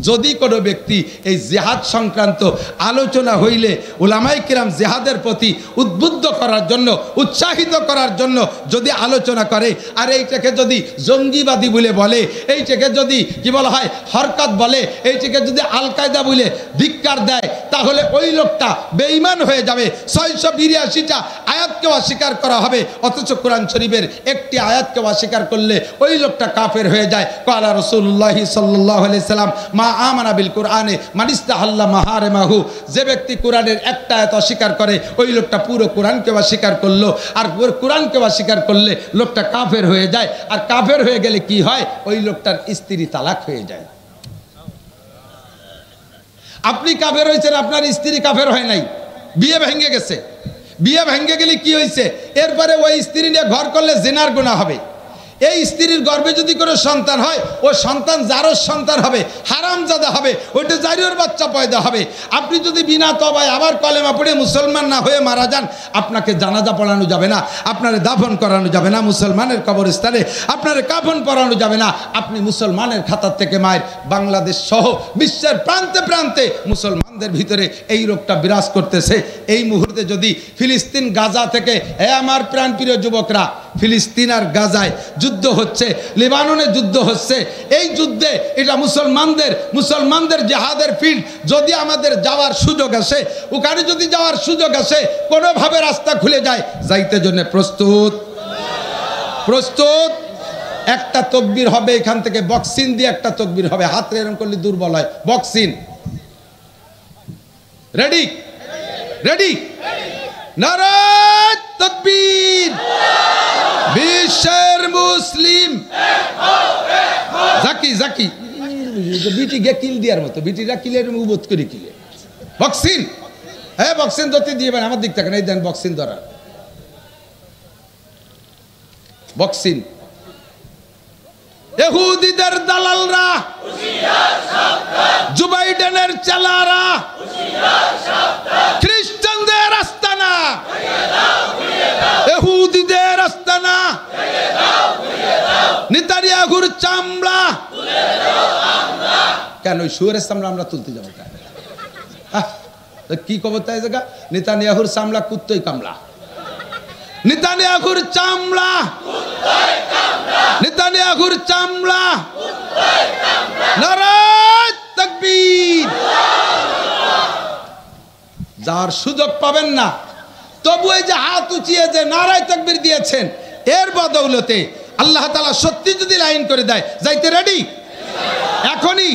Speaker 1: যদি কোনো ব্যক্তি এই জিহাদ সংক্রান্ত আলোচনা হইলে উলামায়ে কিরাম জিহাদের প্রতি উদ্বুদ্ধ করার জন্য, উৎসাহিত করার জন্য যদি আলোচনা করে, আর এইটাকে যদি জঙ্গিবাদী বলে, এইটাকে যদি কি বলা হয় হরকত বলে, এইটাকে যদি আল কায়দা বলে ধিক্কার দেয়, তাহলে ওই লোকটা বেঈমান হয়ে যাবে। 682টা আয়াতকে অস্বীকার করা হবে, অথচ কোরআন শরীফের একটি আয়াতকে অস্বীকার করলে ওই লোকটা কাফের হয়ে যায়। ক্বালা রাসূলুল্লাহ সাল্লাল্লাহু আলাইহি সাল্লাম মা আমানা বিল কুরআনে মানিস্তাহাল্লা মাহারিমাহু। যে ব্যক্তি কোরআনের একটা আয়াত অস্বীকার করে, ওই লোকটা পুরো কোরআনকে অস্বীকার করলো। আর কোরআনকে অস্বীকার করলে লোকটা কাফের হয়ে যায়। আর কাফের হয়ে গেলে কি হয়? ওই লোকটার স্ত্রী তালাক হয়ে যায়। আপনি কাফের হয়েছেন, আপনার স্ত্রী কাফের হয় নাই, বিয়ে ভেঙে গেছে। বিয়ে ভেঙে গেলে কি হয়েছে? এরপরে ওই স্ত্রী নিয়ে ঘর করলে জিনার গুনাহ হবে। এই স্ত্রীর গর্ভে যদি কোনো সন্তান হয়, ও সন্তান জারজ সন্তান হবে, হারামজাদা হবে, ওইটা জারিওর বাচ্চা পয়দা হবে। আপনি যদি বিনা তওবায় আবার কলেমা পড়ে মুসলমান না হয়ে মারা যান, আপনাকে জানাজা পড়ানো যাবে না, আপনারে দাফন করানো যাবে না মুসলমানের কবরস্থানে, আপনারে কাফন পরানো যাবে না। আপনি মুসলমানের খাতার থেকে মায়ের। বাংলাদেশ সহ বিশ্বের প্রান্তে প্রান্তে মুসলমানদের ভিতরে এই রোগটা বিরাজ করতেছে। এই মুহূর্তে যদি ফিলিস্তিন গাজা থেকে, আমার প্রাণপ্রিয় যুবকরা, ফিলিস্তিন আর গাজায় যুদ্ধ হচ্ছে, লেবাননে যুদ্ধ হচ্ছে। এই যুদ্ধে এটা মুসলমানদের জিহাদের ফিল্ড। যদি আমাদের যাওয়ার সুযোগ আসে, ওখানে যদি যাওয়ার সুযোগ আসে, কোনোভাবে রাস্তা খুলে যায়, যাইতে জন্য প্রস্তুত। একটা তকবীর হবে এখান থেকে, বক্সিন দিয়ে একটা তকবীর হবে, হাত এরকম করলে দুর্বল হয়। Boxing ready? নারায়ে তাকবীর। বিশ্বের মুসলিম জাকি বিটি গে কিল দিয়ার মতো, বিটিরা কিলের উবোধ করে কিলে। বক্সিন, হ্যাঁ বক্সিন ধরতে দিবেন, আমার দিক থেকে এই দেন বক্সিন ধরা। বক্সিন ইহুদিদের দালালরা, জো বাইডেনের চালারা, খ্রিস্টানদের আস্তানা, ইহুদিদের আস্তানা, নেতানিয়াহুর চামড়া। কেন ওই শুয়োরের চামড়া আমরা তুলতে যাবো? কি খবর তাই জায়গা? নেতানিয়াহুর চামড়া কুত্তই কামলা, নেতানিয়াহুর চামড়া, নেতানিয়াহুর চামড়া। নারায়ে তাকবীর। যার সুযোগ পাবেন না, তবু এই যে হাত উঁচিয়ে যে নারায়ে তাকবীর দিয়েছেন, এর বদৌলতে আল্লাহ তাআলা সত্যি যদি লাইন করে দেয়, যাইতে রেডি? এখনই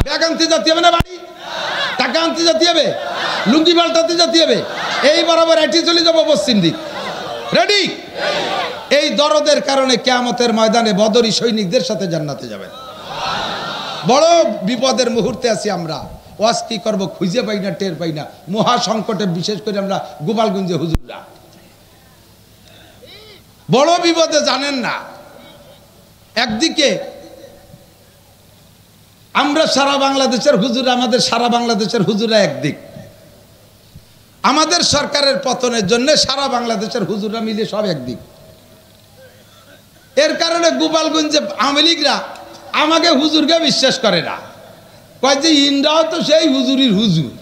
Speaker 1: ব্যাগ আনতে যেতে হবে না, বাড়ি টাকা আনতে যেতে হবে, লুঙ্গি পাল্টাতে যেতে হবে, এই বরাবর এটি চলে যাবো পশ্চিম দিক। রেডি? এই দরদের কারণে কিয়ামতের ময়দানে বদরি সৈনিকদের সাথে জান্নাতে যাবেন। বড় বিপদের মুহূর্তে আছি আমরা। ওয়াজ কি করবো খুঁজে পাই না, টের পাই না। মহা সংকটে, বিশেষ করে আমরা গোপালগঞ্জে হুজুররা বড় বিপদে, জানেন না। একদিকে আমরা সারা বাংলাদেশের হুজুর, আমাদের সারা বাংলাদেশের হুজুরা একদিক, আমাদের সরকারের পতনের জন্য সারা বাংলাদেশের হুজুররা মিলে সব একদিক। এর কারণে গোপালগঞ্জে আওয়ামী লীগরা আমাকে হুজুরকে বিশ্বাস করে না, কয় যে ইন্দ্রাও তো সেই হুজুরির হুজুর।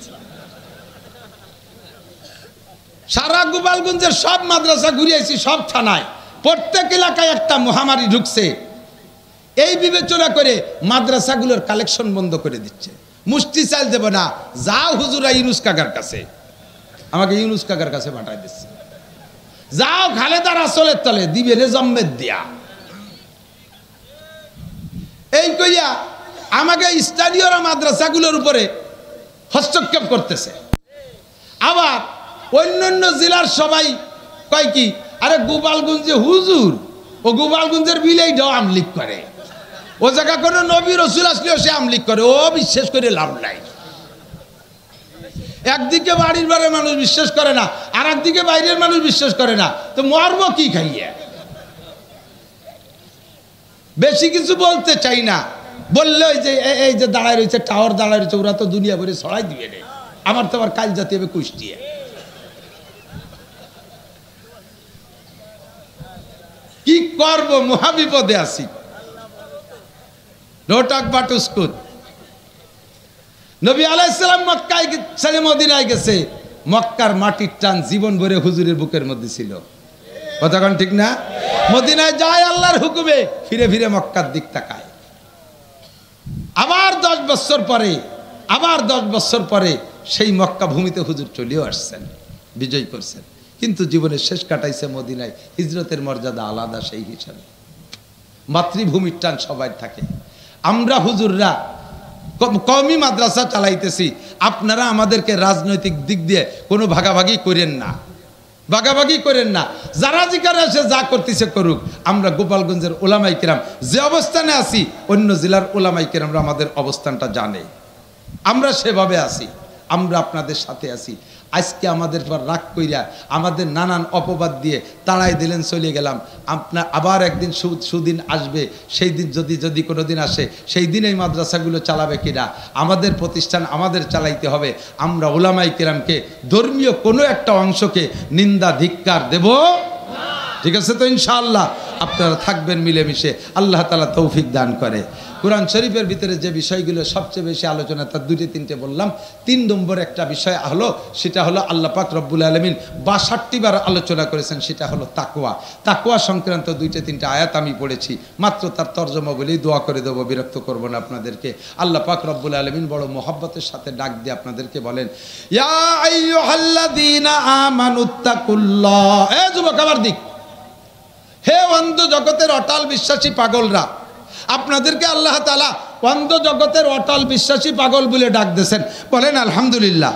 Speaker 1: সারা গোপালগঞ্জের সব মাদ্রাসা ঘুরিয়েছি, সব থানায়, প্রত্যেক এলাকায় একটা মহামারী ঢুকছে। এই বিবেচনা করে মাদ্রাসাগুলোর কালেকশন বন্ধ করে দিচ্ছে। মুষ্টি চাল দেব না, যাও হুজুরা ইউনুস কাকার কাছে, আমাকে ইউনুস কাকার কাছে পাঠাই দিচ্ছে। যাও খালেদার আসলের তলে, দিবে রে জম্মের দিয়া। এই কইয়া আমাকে স্থানীয় মাদ্রাসাগুলোর উপরে হস্তক্ষেপ করতেছে। আবার অন্যান্য জেলার সবাই কয় কি, আরে গোপালগঞ্জে হুজুর, ও গোপালগঞ্জের বিলেই আমলিক করে, ও জায়গা কোনো নবী রসুল আসলেও সে আমলিক করে, ও বিশ্বাস করে লাভ নাই। একদিকে বাড়ির বাড়ি মানুষ বিশ্বাস করে না, আর একদিকে বাইরের মানুষ বিশ্বাস করে না, তো মরবো কি খাইয়ে? বেশি কিছু বলতে চাই না, বললে ওই যে এই যে দাঁড়ায় রয়েছে, টাওয়ার দাঁড়ায় রয়েছে, ওরা তো দুনিয়া ভরে ছড়াই দিবে রে। আমার তো আবার কাল জাতি হবে কুষ্টিয়ে। কি করবো, মহাবিপদে আছি। রোটাক বাটুস্কুত নবী আলাইহিস সালাম মক্কায় ছেড়ে মদিনায় গেছে, মক্কার মাটির টান জীবন ভরে হুজুরের বুকের মধ্যে ছিল। কথাক্ষণ ঠিক না? মদিনায় যায় আল্লাহর হুকুমে, ফিরে ফিরে মক্কার দিক তাকায়। আবার 10 বছর পরে, আবার 10 বছর পরে সেই মক্কা ভূমিতে হুজুর চলেও আসছেন, বিজয় করছেন। কিন্তু জীবনের শেষ কাটাইছে মদিনায়। হিজরতের মর্যাদা আলাদা সেই হিসাবে। মাতৃভূমির টান সবাই থাকে। আমরা হুজুররা কওমি মাদ্রাসা চালাইতেছি, আপনারা আমাদেরকে রাজনৈতিক দিক দিয়ে কোনো ভাগাভাগি করেন না, ভাগাভাগি করেন না। যারা যেখানে এসে যা করতেছে করুক। আমরা গোপালগঞ্জের ওলামাই কেরাম যে অবস্থানে আছি, অন্য জেলার ওলামাই কেরামরা আমাদের অবস্থানটা জানে, আমরা সেভাবে আছি, আমরা আপনাদের সাথে আছি। আজকে আমাদের পর রাগ কইরা আমাদের নানান অপবাদ দিয়ে তাড়াই দিলেন, চলে গেলাম। আপনার আবার একদিন সুদিন আসবে, সেই দিন যদি কোনো দিন আসে, সেই দিন এই মাদ্রাসাগুলো চালাবে কিনা, আমাদের প্রতিষ্ঠান আমাদের চালাইতে হবে। আমরা ওলামাই কেরামকে, ধর্মীয় কোনো একটা অংশকে নিন্দা ধিক্কার দেব। ঠিক আছে তো? ইনশাআল্লাহ আপনারা থাকবেন মিলেমিশে, আল্লাহ তাআলা তৌফিক দান করে। কোরআন শরীফের ভিতরে যে বিষয়গুলো সবচেয়ে বেশি আলোচনা, তার 2-3টে বললাম। 3 নম্বর একটা বিষয় হলো, সেটা হলো আল্লাহ পাক রব্বুল আলামিন 62 বার আলোচনা করেছেন, সেটা হলো তাকওয়া। তাকওয়া সংক্রান্ত 2-3টে আয়াত আমি পড়েছি, মাত্র তার তর্জমা বলেই দোয়া করে দেবো, বিরক্ত করব না আপনাদেরকে। আল্লাহ পাক রব্বুল আলামিন বড় মহব্বতের সাথে ডাক দিয়ে আপনাদেরকে বলেন, ইয়া আইয়ুহাল্লাযীনা আমানুত্তাকুল্লাহ। এ যুবক আমার দিক, হে অন্ধ জগতের অটাল বিশ্বাসী পাগলরা, আপনাদেরকে আল্লাহ তাআলা অন্ধ জগতের অটাল বিশ্বাসী পাগল বলে ডাক দিয়েছেন। বলেন আলহামদুলিল্লাহ।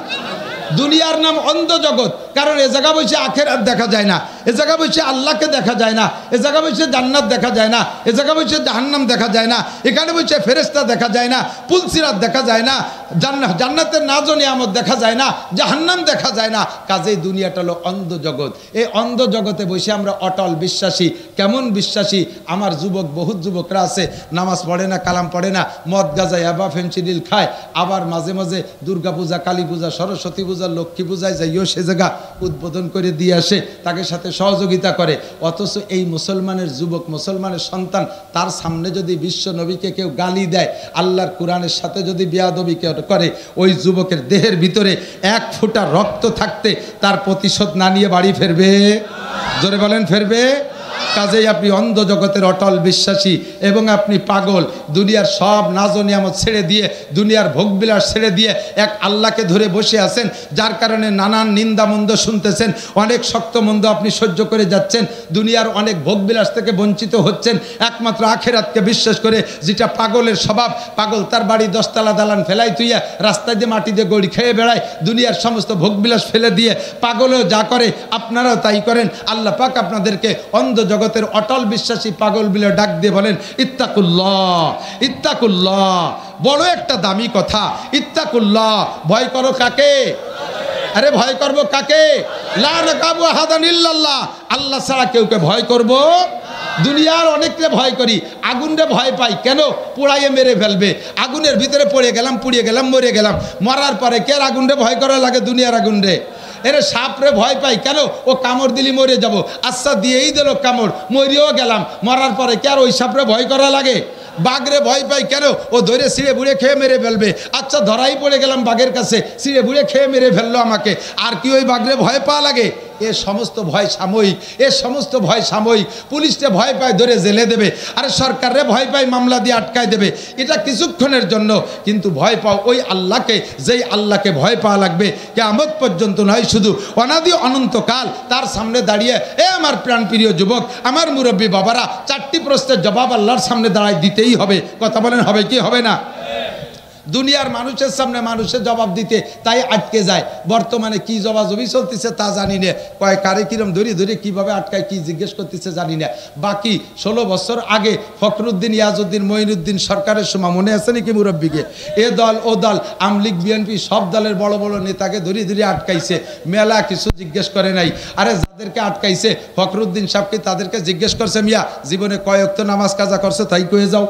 Speaker 1: দুনিয়ার নাম অন্ধ জগৎ, কারণ এ জায়গা বসে আখেরাত দেখা যায় না, এ জায়গা বসে আল্লাহকে দেখা যায় না, এ জায়গা বসে জান্নাত দেখা যায় না, এ জায়গা বসে জাহান্নাম দেখা যায় না, এখানে বসে ফেরেশতা দেখা যায় না, পুলসিরাত দেখা যায় না, জান্নাতের নাজ ও নিয়ামত দেখা যায় না, জাহান্নাম দেখা যায় না। কাজেই দুনিয়াটা হলো অন্ধ জগৎ। এই অন্ধ জগতে বসে আমরা অটল বিশ্বাসী। কেমন বিশ্বাসী? আমার যুবক, বহুত যুবকরা আছে, নামাজ পড়ে না, কালাম পড়ে না, মদ গাঁজা ইয়াবা ফেনসিডিল খায়, আবার মাঝে মাঝে দুর্গা পূজা, কালী পূজা, সরস্বতী পূজা, লক্ষ্মী পূজায় যাইও সে জায়গা উদ্বোধন করে দিয়ে আসে, তাকে সাথে সহযোগিতা করে। অথচ এই মুসলমানের যুবক, মুসলমানের সন্তান, তার সামনে যদি বিশ্ব নবীকে কেউ গালি দেয়, আল্লাহর কোরআনের সাথে যদি বেয়াদবি করে, ওই যুবকের দেহের ভিতরে 1 ফোঁটা রক্ত থাকতে তার প্রতিশোধ না নিয়ে বাড়ি ফেরবে? জোরে বলেন, ফেরবে? কাজেই আপনি অন্ধ জগতের অটল বিশ্বাসী এবং আপনি পাগল। দুনিয়ার সব নাজ ও নিয়ামত ছেড়ে দিয়ে, দুনিয়ার ভোগবিলাস ছেড়ে দিয়ে এক আল্লাহকে ধরে বসে আছেন, যার কারণে নানান নিন্দা মন্দ শুনতেছেন, অনেক শক্ত মন্দ আপনি সহ্য করে যাচ্ছেন, দুনিয়ার অনেক ভোগবিলাস থেকে বঞ্চিত হচ্ছেন, একমাত্র আখেরাতকে বিশ্বাস করে। যেটা পাগলের স্বভাব, পাগল তার বাড়ি 10 তলা দালান ফেলাই তুইয়া রাস্তায় দিয়ে মাটি দিয়ে গড়ি খেয়ে বেড়ায়, দুনিয়ার সমস্ত ভোগবিলাস ফেলে দিয়ে পাগলেও যা করে আপনারাও তাই করেন। আল্লাহ পাক আপনাদেরকে অন্ধ জগৎ জগতের অটল বিশ্বাসী পাগল বিলে ডাক দিয়ে বলেন ইত্তাকুল্লাহ, ইত্তাকুল্লাহ। বড় একটা দামি কথা, ইত্তাকুল্লাহ। ভয় করো কাকে? আরে ভয় করব কাকে? লা নাকাবু আহাদান ইল্লাল্লাহ, আল্লাহ ছাড়া কেউকে ভয় করব। দুনিয়ার অনেককে ভয় করি, আগুনরে ভয় পাই কেন? পোড়াইয়ে মেরে ফেলবে। আগুনের ভিতরে পড়ে গেলাম, পুড়িয়ে গেলাম, মরে গেলাম। মরার পরে কে আগুনরে ভয় করা লাগে? দুনিয়ার আগুনরে। এরে সাপরে ভয় পাই কেন? ও কামড় দিলি মরে যাব, আচ্ছা দিয়েই দিল কামড়, মরিও গেলাম। মরার পরে কে আর ওই সাপরে ভয় করা লাগে? বাঘরে ভয় পাই কেন? ও ধরে ছিঁড়ে বুড়ে খেয়ে মেরে ফেলবে, আচ্ছা ধরাই পড়ে গেলাম বাঘের কাছে, ছিঁড়ে বুড়ে খেয়ে মেরে ফেললো আমাকে, আর কি ওই বাঘরে ভয় পাওয়া লাগে? এ সমস্ত ভয় সাময়িক, এ সমস্ত ভয় সাময়িক। পুলিশকে ভয় পায় ধরে জেলে দেবে, আরে সরকারে ভয় পায় মামলা দিয়ে আটকায় দেবে, এটা কিছুক্ষণের জন্য। কিন্তু ভয় পাও ওই আল্লাহকে, যেই আল্লাহকে ভয় পাওয়া লাগবে কিয়ামত পর্যন্ত নয়, শুধু অনাদি অনন্তকাল তার সামনে দাঁড়িয়ে। এ আমার প্রাণপ্রিয় যুবক, আমার মুরব্বী বাবারা, 4টি প্রশ্নের জবাব আল্লাহর সামনে দাঁড়ায় দিতেই হবে। কথা বলেন হবে কি হবে না? দুনিয়ার মানুষের সামনে মানুষের জবাব দিতে তাই আটকে যায়। বর্তমানে কি জবাজবি চলতেছে তা জানি না, কয় কারে কিরম ধরে ধরে কীভাবে আটকায় কি জিজ্ঞেস করতেছে জানি না। বাকি 16 বছর আগে ফখরুদ্দিন, ইয়াজউদ্দিন, মঈনুদ্দিন সরকারের সময় মনে আছে নাকি মুরব্বীকে? এ দল ও দল, আমলিগ, বিএনপি সব দলের বড় বড় নেতাকে ধরে ধরে আটকাইছে, মেলা কিছু জিজ্ঞেস করে নাই। আরে যাদেরকে আটকাইছে ফখরুদ্দিন সাহেবকে, তাদেরকে জিজ্ঞেস করছে মিয়া জীবনে কয় ওয়াক্ত নামাজ কাজা করছে তাই কয়ে যাও,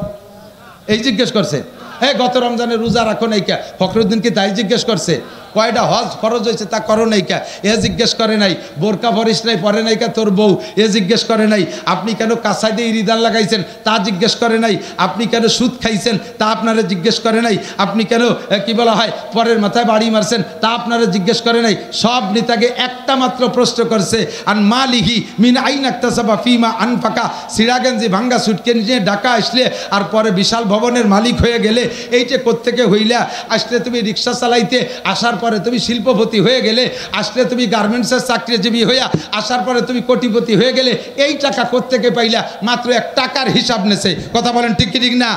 Speaker 1: এই জিজ্ঞেস করছে। হ্যাঁ, গত রমজানে রোজা রাখো নাই কে? ফখরুদ্দিনকে তাই জিজ্ঞেস করছে। কয়টা হজ ফরজ হয়েছে তা করো নাই কে? এ জিজ্ঞেস করে নাই। বোরকা পরিস নাই, পরে নাই কে তোর বউ? এ জিজ্ঞেস করে নাই। আপনি কেন কাঁসাই দিয়ে ইরিদান লাগাইছেন তা জিজ্ঞেস করে নাই। আপনি কেন সুদ খাইছেন তা আপনারা জিজ্ঞেস করে নাই। আপনি কেন কি বলা হয় পরের মাথায় বাড়ি মারছেন তা আপনারা জিজ্ঞেস করে নাই। সব নেতাকে একটা মাত্র প্রশ্ন করছে, আন মালিহি মিন আইন ইকতাসাবা ফিমা আনফাকা। সিরাগঞ্জি ভাঙ্গা সুটকে নিয়ে ঢাকা আসলে আর পরে বিশাল ভবনের মালিক হয়ে গেলে, এইটা কোত্থেকে হইলা? আসলে তুমি রিক্সা চালাইতে, আসার পরে তুমি শিল্পপতি হয়ে গেলে, আসলে তুমি গার্মেন্টসের চাকরিজীবী হইয়া, আসার পরে তুমি কোটিপতি হয়ে গেলে। এই টাকা কোত্থেকে পাইলা? মাত্র 1 টাকার হিসাব নেছে। কথা বলেন ঠিক কি ঠিক না?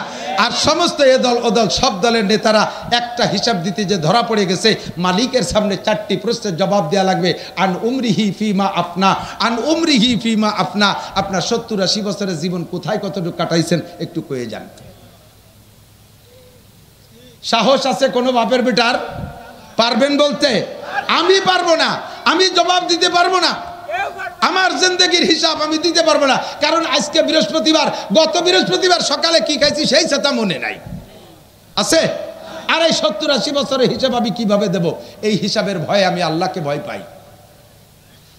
Speaker 1: আর সমস্ত এ দল ও দল সব দলের নেতারা একটা হিসাব দিতে যে ধরা পড়ে গেছে, মালিকের সামনে 4টি প্রশ্নের জবাব দেওয়া লাগবে। আন উমরিহি ফিমা আপনা, আন উমরিহি ফিমা আপনা। আপনার 70-80 বছরের জীবন কোথায় কতটুকু কাটাইছেন একটু কয়ে যান। সাহস আছে কোনো বাপের বেটার? পারবেন বলতে? আমি পারবো না, আমি জবাব দিতে পারবো না। আমার জিন্দেগির হিসাব আমি দিতে পারবো না, কারণ আজকে বৃহস্পতিবার, গত বৃহস্পতিবার সকালে কি খাইছি সেই সেটা মনে নাই। আছে? আর এই 70-80 বছরের হিসাব আমি কিভাবে দেব? এই হিসাবের ভয়ে আমি আল্লাহকে ভয় পাই।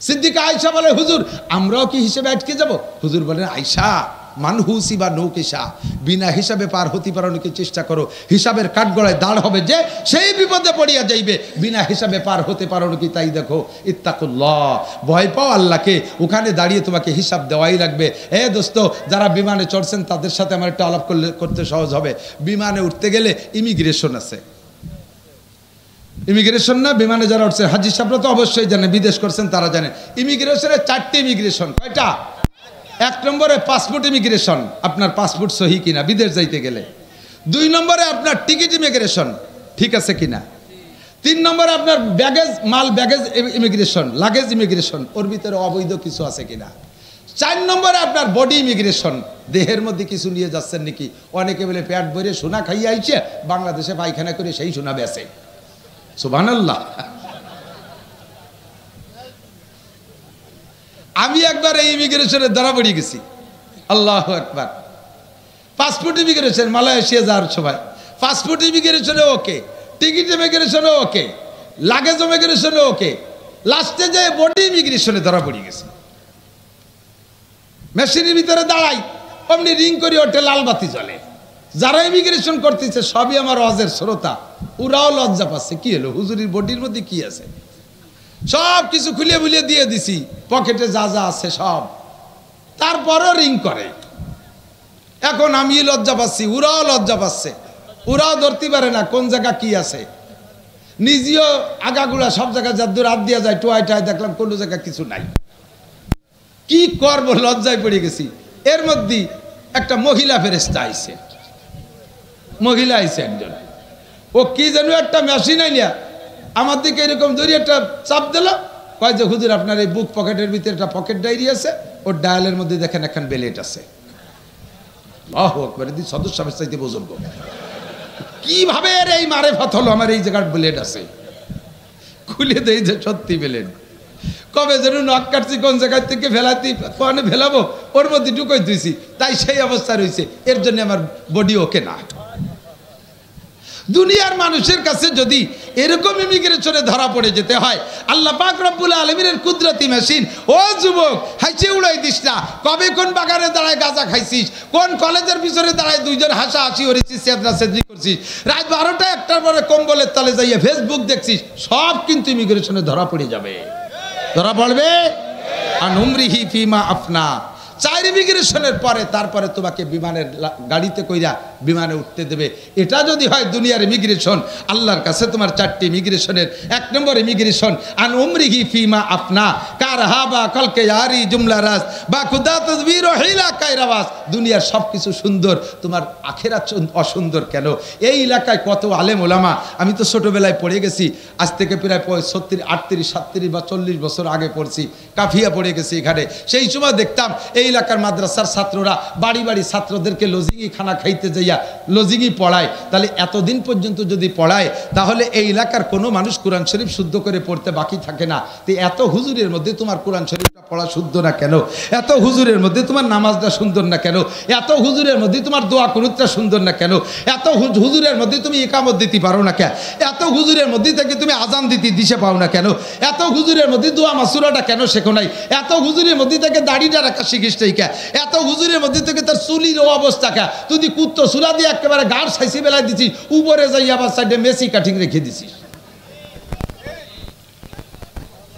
Speaker 1: সিদ্দিকা আয়েশা বলে, হুজুর আমরাও কি হিসেবে আটকে যাব? হুজুর বলেন, আয়েশা মানহুসি বা নৌকেশা, বিনা হিসাবে পার হতে পারানোকে চেষ্টা করো, হিসাবের কাঠগড়ায় দাঁড় হবে যে সেই বিপদে পড়িয়া যাইবে। বিনা হিসাবে পার হতে পারো কি তাই দেখো। ইত্তাকুল্লাহ, ভয় পাও আল্লাহকে। ওখানে দাঁড়িয়ে তোমাকে হিসাব দেওয়াই লাগবে। এ দোস্ত, যারা বিমানে চড়ছেন তাদের সাথে আমার একটু আলাপ করতে সহজ হবে। বিমানে উঠতে গেলে ইমিগ্রেশন আছে, ইমিগ্রেশন না? বিমানে যারা উঠছে, হাজি সাহেবরা তো অবশ্যই জানে, বিদেশ করছেন তারা জানেন। ইমিগ্রেশনের 4টি ইমিগ্রেশন। কয়টা? 1 নম্বরে পাসপোর্ট ইমিগ্রেশন, আপনার পাসপোর্ট সহি কিনা বিদেশ যাইতে গেলে। 2 নম্বরে আপনার টিকিট ইমিগ্রেশন, ঠিক আছে কিনা। 3 নম্বরে আপনার ব্যাগেজ, মাল ব্যাগেজ ইমিগ্রেশন, লাগেজ ইমিগ্রেশন, ওর ভিতরে অবৈধ কিছু আছে কিনা। 4 নম্বরে আপনার বডি ইমিগ্রেশন, দেহের মধ্যে কিছু নিয়ে যাচ্ছেন নাকি। অনেকে বলে পেট ভরে সোনা খাইয়ে আইছে, বাংলাদেশে পায়খানা করে সেই সোনা বেচে। সুবহানাল্লাহ। আমি একবার এই ইমিগ্রেশনের ধরা পড়ে গেছি। আল্লাহু আকবার। পাসপোর্ট ইমিগ্রেশন, মালয়েশিয়া যাওয়ার সময় পাসপোর্ট ইমিগ্রেশনে ওকে, টিকিট ইমিগ্রেশনে ওকে, লাগেজ ইমিগ্রেশনে ওকে, লাস্টে যে বডি ইমিগ্রেশনে ধরা পড়ে গেছে। মেশিনের ভিতরে দাঁড়াই, অমনি রিং করে ওঠে, লাল বাতি জ্বলে। যারা ইমিগ্রেশন করতেছে সবই আমার ওয়াজের শ্রোতা, ওরাও লজ্জা পাচ্ছে। কি হলো, হুজুরির বডির মধ্যে কি আছে? সব কিছু খুলে বুলিয়ে দিয়ে দিছি, পকেটে যা যা আছে সব। তারপরও রিং করে। এখন আমি লজ্জা পাচ্ছি, ওরাও লজ্জা পাচ্ছে। ওরাও ধরতে পারে না কোন জায়গা কি আছে। নিজেও আগাগুলা সব জায়গায় যাদুর হাত দিয়া যায়, টোয়াইটায় দেখলাম কোনো জায়গা কিছু নাই। কি করবো, লজ্জায় পড়ে গেছি। এর মধ্যে একটা মহিলা ফেরেশতা আইছে, মহিলা আইছে একজন। ও কি যেন একটা মেশিন আইলিয়া আমার দিকে এরকম ধরে একটা চাপ দিল, কয় যে হুজুর আপনার এই বুক পকেটের ভিতরে একটা পকেট ডায়েরি আছে, ওর ডায়ালের মধ্যে দেখেন এখন বেলেট আছে। আল্লাহু আকবার, দি সদস্য চাইতে বুজুর্গ কিভাবে এই মারেফাত হলো আমার এই জায়গার বেলেট আছে। খুলে দেই যে সত্যি বেলেট। কবে যেন নখ কাটছি কোন জায়গায় থেকে ফেলাতি কোনে ফেলাবো ওর মধ্যে ঢুকাই দিয়েছি, তাই সেই অবস্থা রয়েছে। এর জন্য আমার বডি ওকে না। দুনিয়ার মানুষের কাছে যদি এরকম ইমিগ্রেশনে ধরা পড়ে যেতে হয়, আল্লাহ পাক রব্বুল আলামিনের কুদরতি মেশিন। ও যুবক, হাইচে উড়াই দিস না। কবে কোন বাগানে দাঁড়ায় গাঁজা খাইছিস, কোন কলেজের পিছনে দাঁড়ায় দুইজন হাসাহাসি করেছিস, সেদরা সেদরি করছিস, রাত 12টা 1টার পরে কম্বলের তলে যাইয়া ফেসবুক দেখছিস, সব কিন্তু ইমিগ্রেশনে ধরা পড়ে যাবে। ধরা পড়বে। আর নুমরিহি ফিমা আফনা, 4 ইমিগ্রেশনের পরে তারপরে তোমাকে বিমানের গাড়িতে কইরা বিমানে উঠতে দেবে। এটা যদি হয় দুনিয়ার ইমিগ্রেশন, আল্লাহর কাছে তোমার 4টি ইমিগ্রেশনের 1 নম্বর ইমিগ্রেশন আন উমরিহি ফিমা আপনা কারহা বা কলকে ইয়ারি জুমলা রাস বা খুদা তদবির ও হিলা কায়রাওয়াস। দুনিয়ার সব কিছু সুন্দর, তোমার আখেরাত অসুন্দর কেন? এই এলাকায় কত আলেম ওলামা, আমি তো ছোটবেলায় পড়ে গেছি, আজ থেকে প্রায় 36, 38, 37 বা 40 বছর আগে পড়ছি, কাফিয়া পড়ে গেছি এখানে। সেই সময় দেখতাম এই এলাকার মাদ্রাসার ছাত্ররা বাড়ি বাড়ি ছাত্রদেরকে লজিংই খানা খাইতে যাইয়া লজিংই পড়ায়। তাহলে এতদিন পর্যন্ত যদি পড়ায়, তাহলে এই এলাকার কোনো মানুষ কোরআন শরীফ শুদ্ধ করে পড়তে বাকি থাকে না। তো এত হুজুরের মধ্যে তোমার কোরআন শরীফটা পড়া শুদ্ধ না কেন? এত হুজুরের মধ্যে তোমার নামাজটা সুন্দর না কেন? এত হুজুরের মধ্যে তোমার দোয়া কুনুতটা সুন্দর না কেন? এত হুজুরের মধ্যে তুমি ইকামত দিতে পারো না কেন? এত হুজুরের মধ্যে থেকে তুমি আজান দিতে দিশে পাও না কেন? এত হুজুরের মধ্যে দোয়া মাসুরাটা কেন শেখো নাই? এত হুজুরের মধ্যে থেকে দাড়িটা রাখা শিখিস নাই কে? এত হুজুরের মধ্যে থেকে তার চুলির অবস্থা কে? তুই কুত্তো চুলা দিয়ে একেবারে গাঢ় সাইসি বেলায় দিছিস, উপরে যাই আবার সাইডে মেসি কাটিং রেখে দিছিস।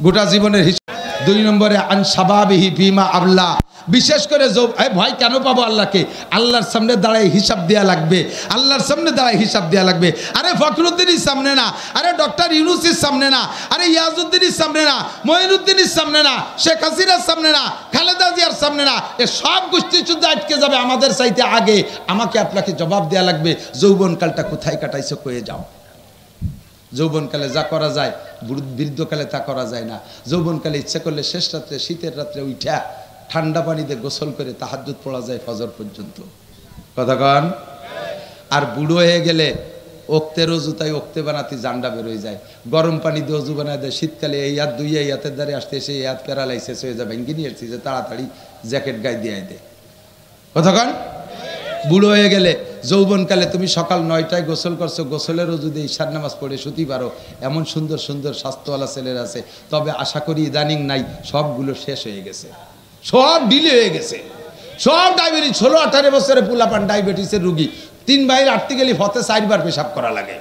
Speaker 1: গোটা জীবনের হিসাব। 2 নম্বরে আন শাবাবিহি ফিমা আবলা, বিশেষ করে ভয় কেন পাবো আল্লাহকে? আল্লাহর সামনে দাঁড়ায় হিসাব দেওয়া লাগবে। আল্লাহর সামনে দাঁড়ায় হিসাব দেওয়া লাগবে। আরে ফখরুদ্দিনের সামনে না, আরে ডক্টর ইউনূসের সামনে না, আরে ইয়াজউদ্দিনের সামনে না, মঈনুদ্দিনের সামনে না, শেখ হাসিনার সামনে না, খালেদা জিয়ার সামনে না। এ সব গোষ্ঠী যুদ্ধ আটকে যাবে আমাদের চাইতে আগে। আমাকে আপনাকে জবাব দেওয়া লাগবে। যৌবনকালটা কোথায় কাটাইছো কয়ে যাও। যৌবনকালে যা করা যায় বৃদ্ধকালে তা করা যায় না। যৌবনকালে ইচ্ছা করলে শেষ রাত্রে, শীতের রাত্রে উঠা ঠান্ডা পানিতে গোসল করে তাহাজ্জুদ পড়া যায় ফজর পর্যন্ত। কথা কন। আর বুড়ো হয়ে গেলে ওক্তের অজু তাই ওক্তে বানাতে জান্ডা বেরোয় যায়। গরম পানি দিয়ে অজু বানায় দেয়। শীতকালে এই হাত দুই এই হাতের দ্বারে আসতে এসে এই হাত প্যারালাইসিস হয়ে যায়, ভেঙ্গি নিয়ে এসেছি যে তাড়াতাড়ি জ্যাকেট গায়ে দিয়ে দেয়। কথা কন। বুড়ো হয়ে গেলে যৌবনকালে তুমি সকাল 9টায় গোসল করছো, গোসলের অজু দিয়ে ঈশার নামাজ পড়ে শুতে পারো। এমন সুন্দর সুন্দর স্বাস্থ্যওয়ালা ছেলেরা আছে। তবে আশা করি ইদানিং নাই, সবগুলো শেষ হয়ে গেছে, সব ডিলে হয়ে গেছে। সব ডায়াবেটিস, 16-18 বছরের পুলাপান ডায়াবেটিসের রুগী। 3 বাইরে 8তে গেলে ফতে 4 বার পেশাব করা লাগে।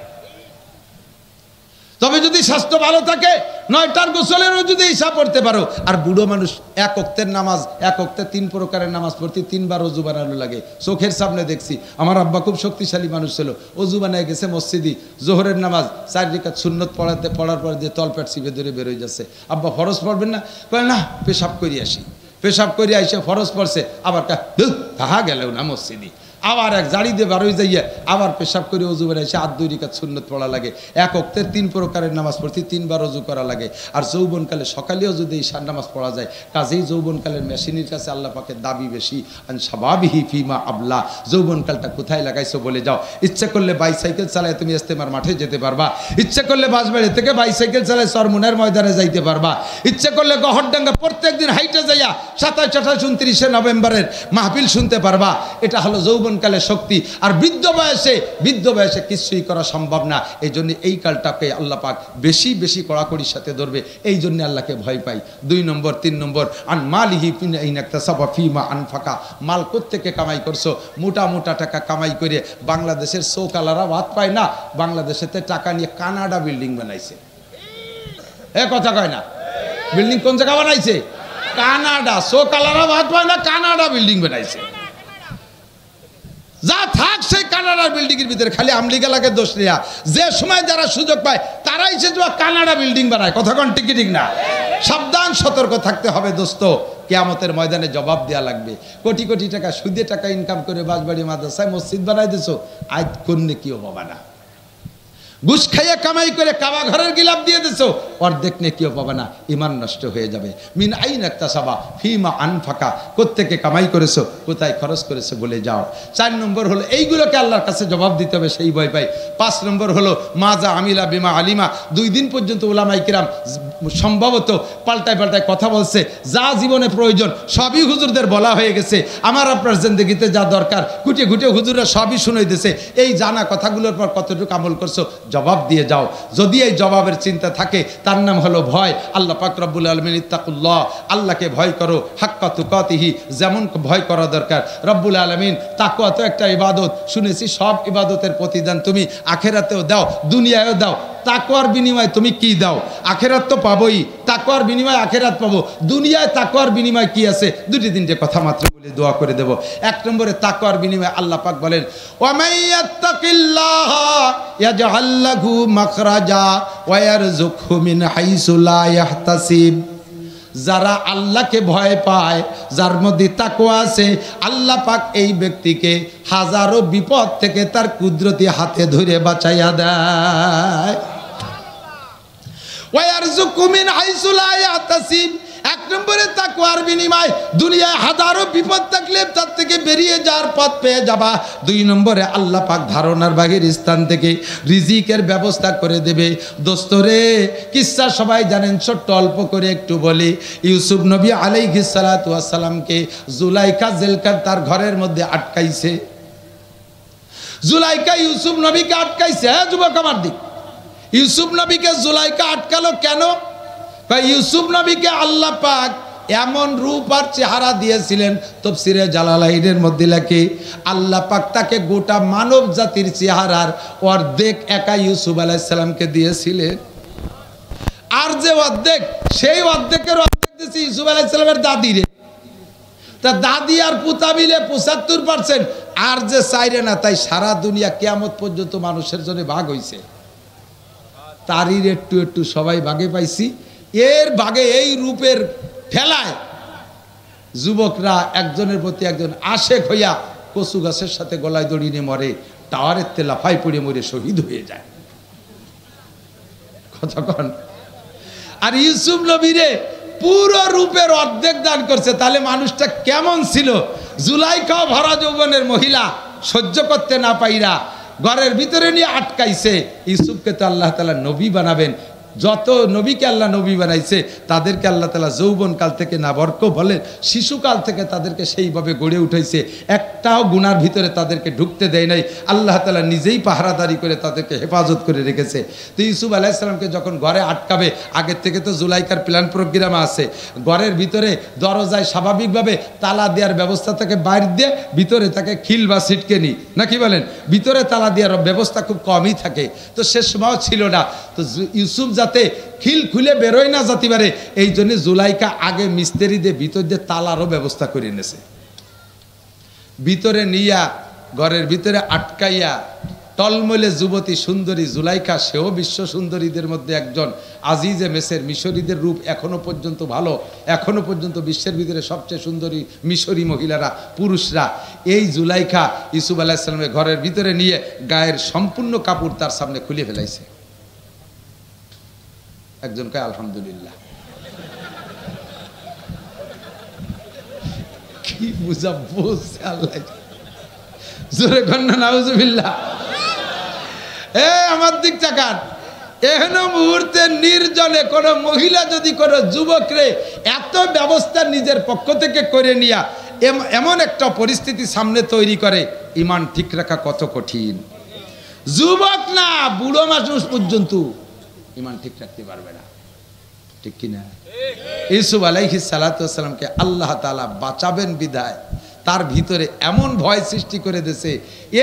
Speaker 1: তবে যদি স্বাস্থ্য ভালো থাকে 9টার গোসলেরও যদি হিসাব পড়তে পারো। আর বুড়ো মানুষ 1 ওয়াক্তের নামাজ, 1 ওয়াক্তে 3 প্রকারের নামাজ পড়তে 3 বার অজু বানানো লাগে। চোখের সামনে দেখছি। আমার আব্বা খুব শক্তিশালী মানুষ ছিল, অজু বানায় গেছে মসজিদি, জোহরের নামাজ 4 রাকাত সুন্নত পড়ার পর দিয়ে তলপেট চিপে ধরে বেরোয় যাচ্ছে। আব্বা ফরজ পড়বেন না? কয় না, পেশাব করি আসি। পেশাব করে আইসে ফরজ পড়ছে, আবার তাহা গেলেও না মসজিদি। আবার এক জাড়ি দিয়ে বারোই যাইয়া আবার পেশাব করে অজু বেড়াইছে। 2 রাকাত সুন্নত পড়া লাগে। 1 ওয়াক্তের 3 প্রকারের নামাজ পড়তে 3 বার অজু করা লাগে। আর যৌবনকালে সকালেও যদি ঈশার নামাজ পড়া যায়, কাজেই যৌবনকালের মেশিনের কাছে আল্লাহ পাকের দাবি বেশি। আন শাবাবিহি ফিমা আবলা, যৌবনকালটা কোথায় লাগাইছো বলে যাও। ইচ্ছা করলে বাইসাইকেল চালায় তুমি ইস্তেমার মাঠে যেতে পারবা। ইচ্ছা করলে বাঁশবাড়ি থেকে বাইসাইকেল চালায় চরমুনের ময়দানে যাইতে পারবা। ইচ্ছা করলে গহরডাঙ্গা প্রত্যেক দিন হাইটে যাইয়া 27, 28, 29 নভেম্বরের মাহফিল শুনতে পারবা। এটা হলো যৌবনকালের শক্তি। আর বৃদ্ধ বয়সে কিছুই করা সম্ভব না। এই জন্য এই কালটাকে আল্লাহ পাক বেশি বেশি কড়াকড়ির সাথে ধরবে। এই জন্য আল্লাহকে ভয় পাই। 2 নম্বর 3 নম্বর আন মালিহি ফিমা আনফাকা, মাল কোত্থেকে কামাই করছো? মোটা মোটা টাকা কামাই করে বাংলাদেশের চৌকালারা ভাত পায় না, বাংলাদেশেতে টাকা নিয়ে কানাডা বিল্ডিং বানাইছে। এ কথা কয় না? বিল্ডিং কোন জায়গা বানাইছে? কানাডা। চৌকালারা ভাত পায় না, কানাডা বিল্ডিং বানাইছে। যা থাক সেই কানাডার বিল্ডিং এর ভিতরে খালি আমলিগা লাগে দোষ নেয়া। যে সময় যারা সুযোগ পায় তারাই সে কানাডা বিল্ডিং বানায়। কথা কোন ঠিক ঠিক না? সাবধান, সতর্ক থাকতে হবে দোস্ত। কিয়ামতের ময়দানে জবাব দেওয়া লাগবে। কোটি কোটি টাকা সুদে টাকা ইনকাম করে বাঁশবাড়ি মাদ্রাসায় মসজিদ বানাই দিছো, আজ কোন কিও বাবা না। ঘুষ খাইয়ে কামাই করে কাবা ঘরের গিলাপ দিয়ে দিছো, অর্ধেক নেকিও পাবে না, ইমান নষ্ট হয়ে যাবে। মিন আইন ইকতাসাবা ফিমা আনফাকা, কোত্থেকে কামাই করেছো, কোথায় খরচ করেছো বলে যাও। 4 নম্বর হলো এইগুলোকে আল্লাহর কাছে জবাব দিতে হবে, সেই ভয় পাই। 5 নম্বর হলো মাজা আমিলা বিমা আলিমা। 2 দিন পর্যন্ত উলামায়ে কিরাম সম্ভবত পাল্টায় পাল্টায় কথা বলছে, যা জীবনে প্রয়োজন সবই হুজুরদের বলা হয়ে গেছে। আমার আপনার জিন্দগিতে যা দরকার খুঁটে খুঁটে হুজুররা সবই শুনাই দিয়েছে। এই জানা কথাগুলোর পর কতটুকু আমল করছো জবাব দিয়ে যাও। যদি এই জবাবের চিন্তা থাকে তার নাম হলো ভয়। আল্লাহ পাক রব্বুল আলামিন ইত্তাকুল্লাহ, আল্লাহকে ভয় করো হাক্কা তুকাতিহি, যেমন ভয় করা দরকার। রব্বুল আলামিন তাকওয়া তো একটা ইবাদত, শুনেছি সব ইবাদতের প্রতিদান তুমি আখিরাতেও দাও, দুনিয়ায়ও দাও। তাকওয়ার বিনিময়ে তুমি কি দাও? আখিরাত তো পাবোই, তাকওয়ার বিনিময়ে আখিরাত পাবো। দুনিয়ায় তাকওয়ার বিনিময় কি আছে? 2-3টে কথা মাত্র বলে দোয়া করে দেব। 1 নম্বরে তাকওয়ার বিনিময়ে আল্লাহ পাক বলেন, ওয়া মাইয়াত্তাকিল্লাহ ইয়াজআল লাহু মাখরাজা ওয়া ইয়ারযুকহু মিন হাইসু লা ইয়াহতাসিব। যারা আল্লাহকে ভয় পায়, যার মধ্যে তাকওয়া আছে, আল্লাহ পাক এই ব্যক্তিকে হাজারো বিপদ থেকে তার কুদরতি হাতে ধরে বাঁচাইয়া দেয়। ওয়ারযুকহু মিন হাইসু লা ইয়াহতাসিব। 1 নম্বরে তাকওয়ার বিনিময় দুনিয়ায় হাজারো বিপদ থাকলে তার থেকে বেরিয়ে যাওয়ার পথ পেয়ে যাবা। 2 নম্বরে আল্লাহ পাক ধারণার বাহির স্থান থেকে রিজিকের ব্যবস্থা করে দেবে। দোস্তরে কিসসা সবাই জানেন, ছোট্ট অল্প করে একটু বলি। ইউসুফ নবী আলাইহিস সালাতু ওয়াস সালামকে জুলাইখা জেলখার তার ঘরের মধ্যে আটকাইছে। জুলাইখা ইউসুফ নবীকে আটকাইছে। হ্যাঁ যুবক আমার দিক, ইউসুফ নবীকে জুলাইখা আটকালো কেন? ইউসুফ নবীকে আল্লাহ পাক এমন রূপ আর চেহারা দিয়েছিলেন, তাফসীরে জালালাইনের মধ্যে লেখে আল্লাহ পাক তাকে গোটা মানব জাতির চেহারার অর্ধেক একা ইউসুফ আলাইহিস সালামকে দিয়েছিলেন। আর যে অর্ধেক, সেই অর্ধেকের অর্ধেক দিয়েছে ইউসুফ আলাইহিস সালামের দাদিরে। তা দাদি আর পুতা মিলে 75%, আর যে চাইরে না তাই সারা দুনিয়া কিয়ামত পর্যন্ত মানুষের জন্য ভাগ হইছে। তারই একটু একটু সবাই ভাগে পাইছি। এর ভাগে এই রূপের ঠেলায় যুবকরা একজনের প্রতি একজন আশেক হইয়া কচু গাছের সাথে গলায় দড়ি নিয়ে মরে, টাওয়ারের তে লাফাই পড়ে মরে শহীদ হয়ে যায়। কতক্ষণ? আর ইউসুফ নবীরে পুরো রূপের অর্ধেক দান করছে। তাহলে মানুষটা কেমন ছিল? জুলাইখা ভরা যৌবনের মহিলা, সহ্য করতে না পাইরা ঘরের ভিতরে নিয়ে আটকাইছে। ইউসুফকে তো আল্লাহ তাআলা নবী বানাবেন। যত নবীকে আল্লাহ নবী বানাইছে তাদেরকে আল্লাহ তাআলা যৌবনকাল থেকে নাবর্ক বলে, শিশুকাল থেকে তাদেরকে সেইভাবে গড়ে উঠাইছে। একটাও গুনার ভিতরে তাদেরকে ঢুকতে দেয় নাই। আল্লাহ তাআলা নিজেই পাহারাদারি করে তাদেরকে হেফাজত করে রেখেছে। তো ইউসুফ আলাইহিস সালামকে যখন ঘরে আটকাবে, আগের থেকে তো জুলাইখার প্ল্যান প্রোগ্রাম আছে। ঘরের ভিতরে দরজায় স্বাভাবিকভাবে তালা দেওয়ার ব্যবস্থা থেকে বাইরে দিয়ে ভিতরে তাকে খিল বা সিটকেনি নাকি বলেন, ভিতরে তালা দেওয়ার ব্যবস্থা খুব কমই থাকে। তো সে সময় ছিল না। তো ইউসুফ যাতে খিল খুলে বেরোয় না যেতে পারে, এই জন্য জুলাইখা আগে মিস্ত্রি দিয়ে ভিতর দিয়ে তালারও ব্যবস্থা করে এনেছে। ভিতরে নিয়া ঘরের ভিতরে আটকাইয়া টলমলে যুবতী সুন্দরী জুলাইখা, সেও বিশ্ব সুন্দরীদের মধ্যে একজন। আজিজে মেসের মিশরীদের রূপ এখনো পর্যন্ত ভালো, এখনো পর্যন্ত বিশ্বের ভিতরে সবচেয়ে সুন্দরী মিশরী মহিলারা, পুরুষরা। এই জুলাইখা ইউসুফ আলাইহিস সালামের ঘরের ভিতরে নিয়ে গায়ের সম্পূর্ণ কাপড় তার সামনে খুলে ফেলাইছে। একজন কয় আলহামদুলিল্লাহ। কি বুঝা বলছে আল্লাহ, জোরে কন্যা নাউজুবিল্লাহ। আমার দিক তাকান। এহেন মুহূর্তে নির্জনে কোন মহিলা যদি কোন যুবকরে এত ব্যবস্থা নিজের পক্ষ থেকে করে নিয়া এমন একটা পরিস্থিতি সামনে তৈরি করে, ইমান ঠিক রাখা কত কঠিন। যুবক না, বুড়ো মানুষ পর্যন্ত ইমান ঠিক রাখতে পারবে না, ঠিক কিনা? ইউসুফ আলাইহিস সালাতু ওয়াস সালামকে আল্লাহ তাআলা বাঁচাবেন বিধায় তার ভিতরে এমন ভয় সৃষ্টি করে দিয়েছে।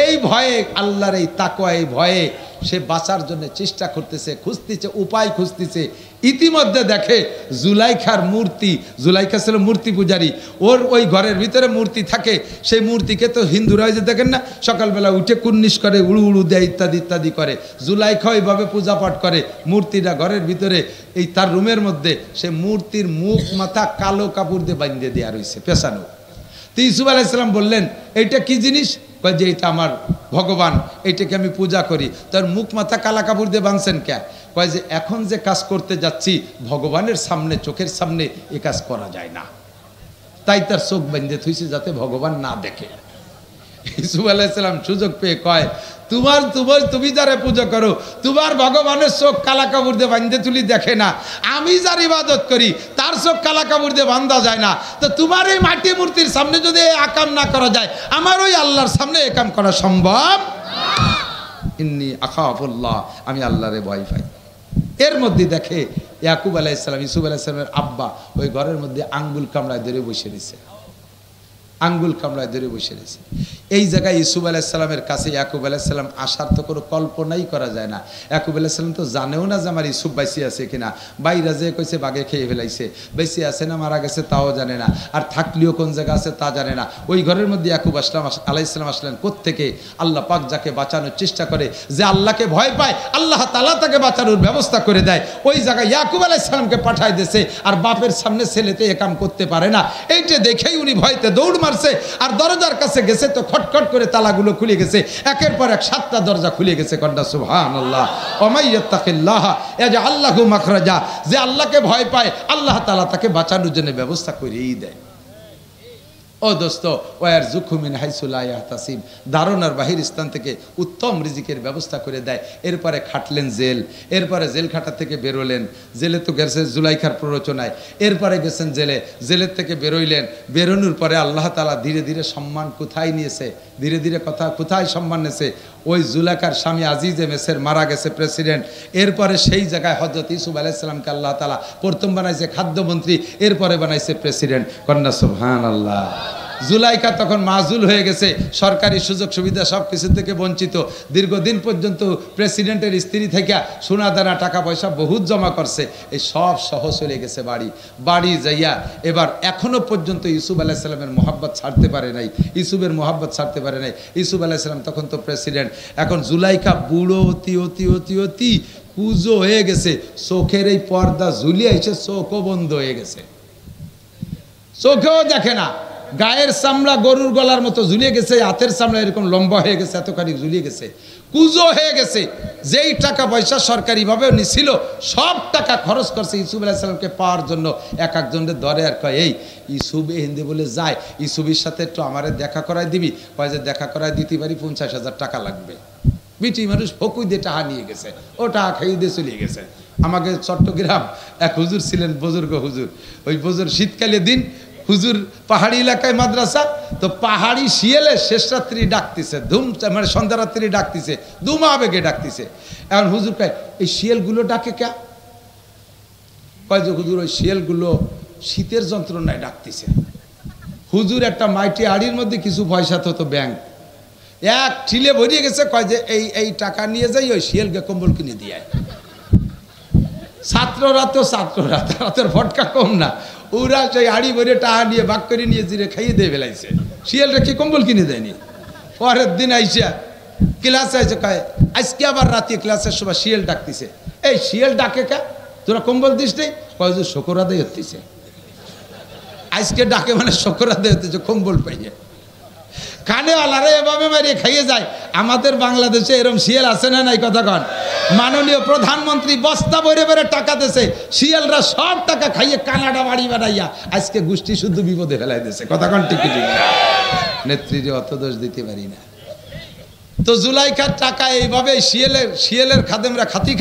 Speaker 1: এই ভয়ে, আল্লাহর এই তাকওয়া, এই ভয়ে সে বাঁচার জন্য চেষ্টা করতেছে, খুঁজতেছে, উপায় খুঁজতেছে। ইতিমধ্যে দেখে জুলাইখার মূর্তি, জুলাইখা ছিল মূর্তি পূজারী, ওর ওই ঘরের ভিতরে মূর্তি থাকে। সেই মূর্তিকে তো হিন্দুরা যে দেখেন না, সকালবেলা উঠে কুন্নিশ করে, উড়ু উড়ু দেয়, ইত্যাদি ইত্যাদি করে। জুলাইখা ওইভাবে পূজা পাঠ করে। মূর্তিটা ঘরের ভিতরে এই তার রুমের মধ্যে, সে মূর্তির মুখ মাথা কালো কাপড় দিয়ে বাঁধিয়ে দেওয়া রয়েছে, পেছানো। তো ইউসুফ আলাইহিস সালাম বললেন এইটা কি জিনিস? কয় যে এটা আমার ভগবান, এইটাকে আমি পূজা করি। তার মুখ মাথা কালা কাপড় দিয়ে বাঁধছেন কে? কয় যে এখন যে কাজ করতে যাচ্ছি ভগবানের সামনে, চোখের সামনে এ কাজ করা যায় না, তাই তার চোখ বেঁধে থুইছে যাতে ভগবান না দেখে। ইউসুফ আলাইহিস সালাম সুযোগ পেয়ে কয় তুমি যারে পূজা করো তোমার ভগবানের চোখ কালা কাপড় দিয়ে বাঁধতে তুলি দেখে না, আমি যার ইবাদত করি তার চোখ কালা কাপড় দিয়ে বাঁধা যায় না। তো তোমার এই মাটি মূর্তির সামনে যদি আকাম না করা যায়, আমার ওই আল্লাহর সামনে এ কাম করা সম্ভব। ইন্নী আখাফুল্লাহ, আমি আল্লাহরে ভয় পাই। এর মধ্যে দেখে ইয়াকুব আলাইহিস সালাম, ইউসুফ আলাইহিস সালামের আব্বা ওই ঘরের মধ্যে আঙ্গুল কামড়ায় ধরে বসে রয়েছে, আঙ্গুল কামড়ায় ধরে বসে রয়েছে। এই জায়গায় ইউসুফ আলাইহিস সালামের কাছে ইয়াকুব আলাইহিস সালাম আসার তো কোনো কল্পনাই করা যায় না। ইয়াকুব আলাইহিস সালাম তো জানেও না যে আমার ইউসুফ বাইসি আছে কিনা। বাইরা যে কইছে বাগে খেয়ে ফেলাইছে, বেঁচে আছে না মারা গেছে তাও জানে না, আর থাকলেও কোন জায়গা আছে তা জানে না। ওই ঘরের মধ্যে ইয়াকুব আলাইহিস সালাম আসলেন কোত্থেকে? আল্লাহ পাক যাকে বাঁচানোর চেষ্টা করে, যে আল্লাহকে ভয় পায়, আল্লাহ তাআলা তাকে বাঁচানোর ব্যবস্থা করে দেয়। ওই জায়গায় ইয়াকুব আলাইহিস সালামকে পাঠায় দিয়েছে, আর বাপের সামনে ছেলেতে এ কাম করতে পারে না। এইটা দেখেই উনি ভয়তে দৌড় মারছে, আর দরজার কাছে গেছে তো খটখট করে তালাগুলো খুলে গেছে, একের পর এক 7টা দরজা খুলে গেছে। কন্যা সুবহানাল্লাহ। ওমাইয়াত্তাকিল্লাহ ইয়াজআল লাহু মাখরাজা, যে আল্লাহকে ভয় পায় আল্লাহ তাআলা তাকে বাঁচানোর জন্য ব্যবস্থা করেই দেয়। ও দোস্ত, ওয়ারযুকহু মিন হাইসু লা ইয়াহতাসিব, ধারণার বাহির স্থান থেকে উত্তম রিজিকের ব্যবস্থা করে দেয়। এরপরে খাটলেন জেল, এরপরে জেল খাটা থেকে বেরোলেন, জেলে তো গেছে জুলাইখার প্ররোচনায়, এরপরে গেছেন জেলে, জেলের থেকে বেরোইলেন। বেরোনোর পরে আল্লাহ তাআলা ধীরে ধীরে সম্মান কোথায় নিয়েছে, ধীরে ধীরে কোথায় সম্মান নিয়েছে? ওই জুলাইখার স্বামী আজিজে মেসের মারা গেছে প্রেসিডেন্ট, এরপরে সেই জায়গায় হযরত ইউসুফ আলাইহিস সালামকে আল্লাহ তাআলা প্রথম বানাইছে খাদ্যমন্ত্রী, এরপরে বানাইছে প্রেসিডেন্ট। কন্যা সুবহানাল্লাহ। জুলাইখা তখন মাজুল হয়ে গেছে, সরকারি সুযোগ সুবিধা সব কিছু থেকে বঞ্চিত। দীর্ঘদিন পর্যন্ত প্রেসিডেন্টের স্ত্রী থেকে সোনা দানা টাকা পয়সা বহুত জমা করছে, এই সব সহ চলে গেছে বাড়ি যাইয়া এবার এখনো পর্যন্ত ইউসুফ আলাইহিস সালামের মোহাব্বত ছাড়তে পারে নাই, ইউসুফের মোহাব্বত ছাড়তে পারে নাই। ইউসুফ আলাইহিস সালাম তখন তো প্রেসিডেন্ট, এখন জুলাইখা বুড়ো অতি কুজো হয়ে গেছে, চোখের এই পর্দা ঝুলিয়ে এসে চোখও বন্ধ হয়ে গেছে, চোখেও দেখে না, গায়ের চামড়া গরুর গলার মতো ঝুলিয়ে গেছে, হাতের চামড়া এরকম লম্বা হয়ে গেছে, এতখানি ঝুলিয়ে গেছে, কুজো হয়ে গেছে। যেই টাকা পয়সা সরকারিভাবে নিছিল সব টাকা খরচ করছে ইউসুফ আলাইহিস সালামকে পাওয়ার জন্য। একজনের ধরে আর কয়, এই ইউসুফ হিন্দি বলে যায়, ইউসুফের সাথে একটু আমারে দেখা করাই দিবি? কয় যে দেখা করাই দিতে পারি, 50,000 টাকা লাগবে। বিটি মানুষ ফকুই দিয়ে টাকা নিয়ে গেছে, ও টাকা খাইয়ে দিয়ে চলে গেছে। আমাকে চট্টগ্রাম এক হুজুর ছিলেন, বুজুর্গ হুজুর, ওই বুজুর শীতকালে দিন হুজুর পাহাড়ি এলাকায় মাদ্রাসা, তো পাহাড়ি শিয়ালে শেষ রাত্রি ডাকতেছে, মানে সন্ধ্যা রাত্রি ডাকতেছে, দুমা আবেগে ডাকতেছে। এখন হুজুর কয়, এই শিয়ালগুলো ডাকে কে? কয় যে হুজুর ওই শিয়ালগুলো শীতের যন্ত্রণায় ডাকতেছে। হুজুর একটা মাইটি হাড়ির মধ্যে কিছু পয়সা তো ব্যাংক এক ঠিলে ভরিয়ে গেছে, কয় যে এই টাকা নিয়ে যাই ওই শিয়ালকে কম্বল কিনে দিয়ে। ছাত্ররা তারা তো ফটকা কম না, ওরা সেই হাড়ি ভরে টাকা নিয়ে বাক করে নিয়ে জিরে খাইয়ে দিয়ে ফেলাইছে, শিয়ালটা কি কম্বল কিনে দেয়নি। পরের দিন আইসা ক্লাসে আইসে কয়, আজকে আবার রাতে ক্লাসের সময় শিয়াল ডাকতেছে। এই শিয়াল ডাকে কা, তোরা কম্বল দিস নেই? কয় যে শকর আদায় হতেছে, আজকে ডাকে মানে শকর আদায় হতেছে, কম্বল পাইয়ে। কানেওয়ালারে এভাবে মারিয়ে খাইয়ে যায়। আমাদের বাংলাদেশে এরকম শিয়াল আছে না নাই? কথা কন। মাননীয় প্রধানমন্ত্রী বস্তা বইরে বেড়ে টাকা দিয়েছে, শিয়ালরা সব টাকা খাইয়ে কানাডা বাড়ি বানাইয়া আজকে গোষ্ঠী শুদ্ধ বিপদে ফেলাই দিয়েছে। কথা কন ঠিক ঠিক না? নেত্রীরে অত দোষ দিতে পারি না। তো জুলাইখার টাকা এইভাবে শিয়ালের খাদেমরা খাতি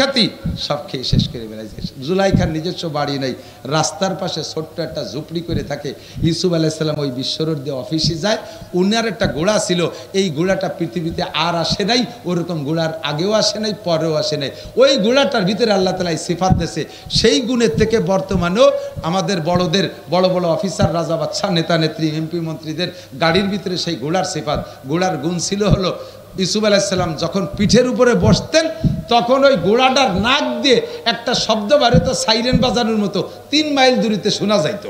Speaker 1: সব খেয়ে শেষ করে বেড়াইছে। জুলাইখার নিজস্ব বাড়ি নেই, রাস্তার পাশে ছোট্ট একটা ঝুপড়ি করে থাকে। ইউসুফ আলাইহিস সালাম ওই বিশ্বরোড দিয়ে অফিসে যায়, উনার একটা ঘোড়া ছিল, এই ঘোড়াটা পৃথিবীতে আর আসে নাই, ওরকম ঘোড়ার আগেও আসে নাই, পরেও আসে নাই। ওই ঘোড়াটার ভিতরে আল্লাহ তাআলা সিফাত দিয়েছে, সেই গুণের থেকে বর্তমানেও আমাদের বড় বড় অফিসার, রাজা বাদশা, নেতা নেত্রী, এমপি মন্ত্রীদের গাড়ির ভিতরে সেই ঘোড়ার সিফাত। ঘোড়ার গুণ ছিল হলো, ইউসুফ আলাইহিস সালাম যখন পিঠের উপরে বসতেন তখন ওই ঘোড়াটার নাক দিয়ে একটা শব্দ বাড়িত, সাইরেন বাজানোর মতো 3 মাইল দূরিতে শোনা যাইত।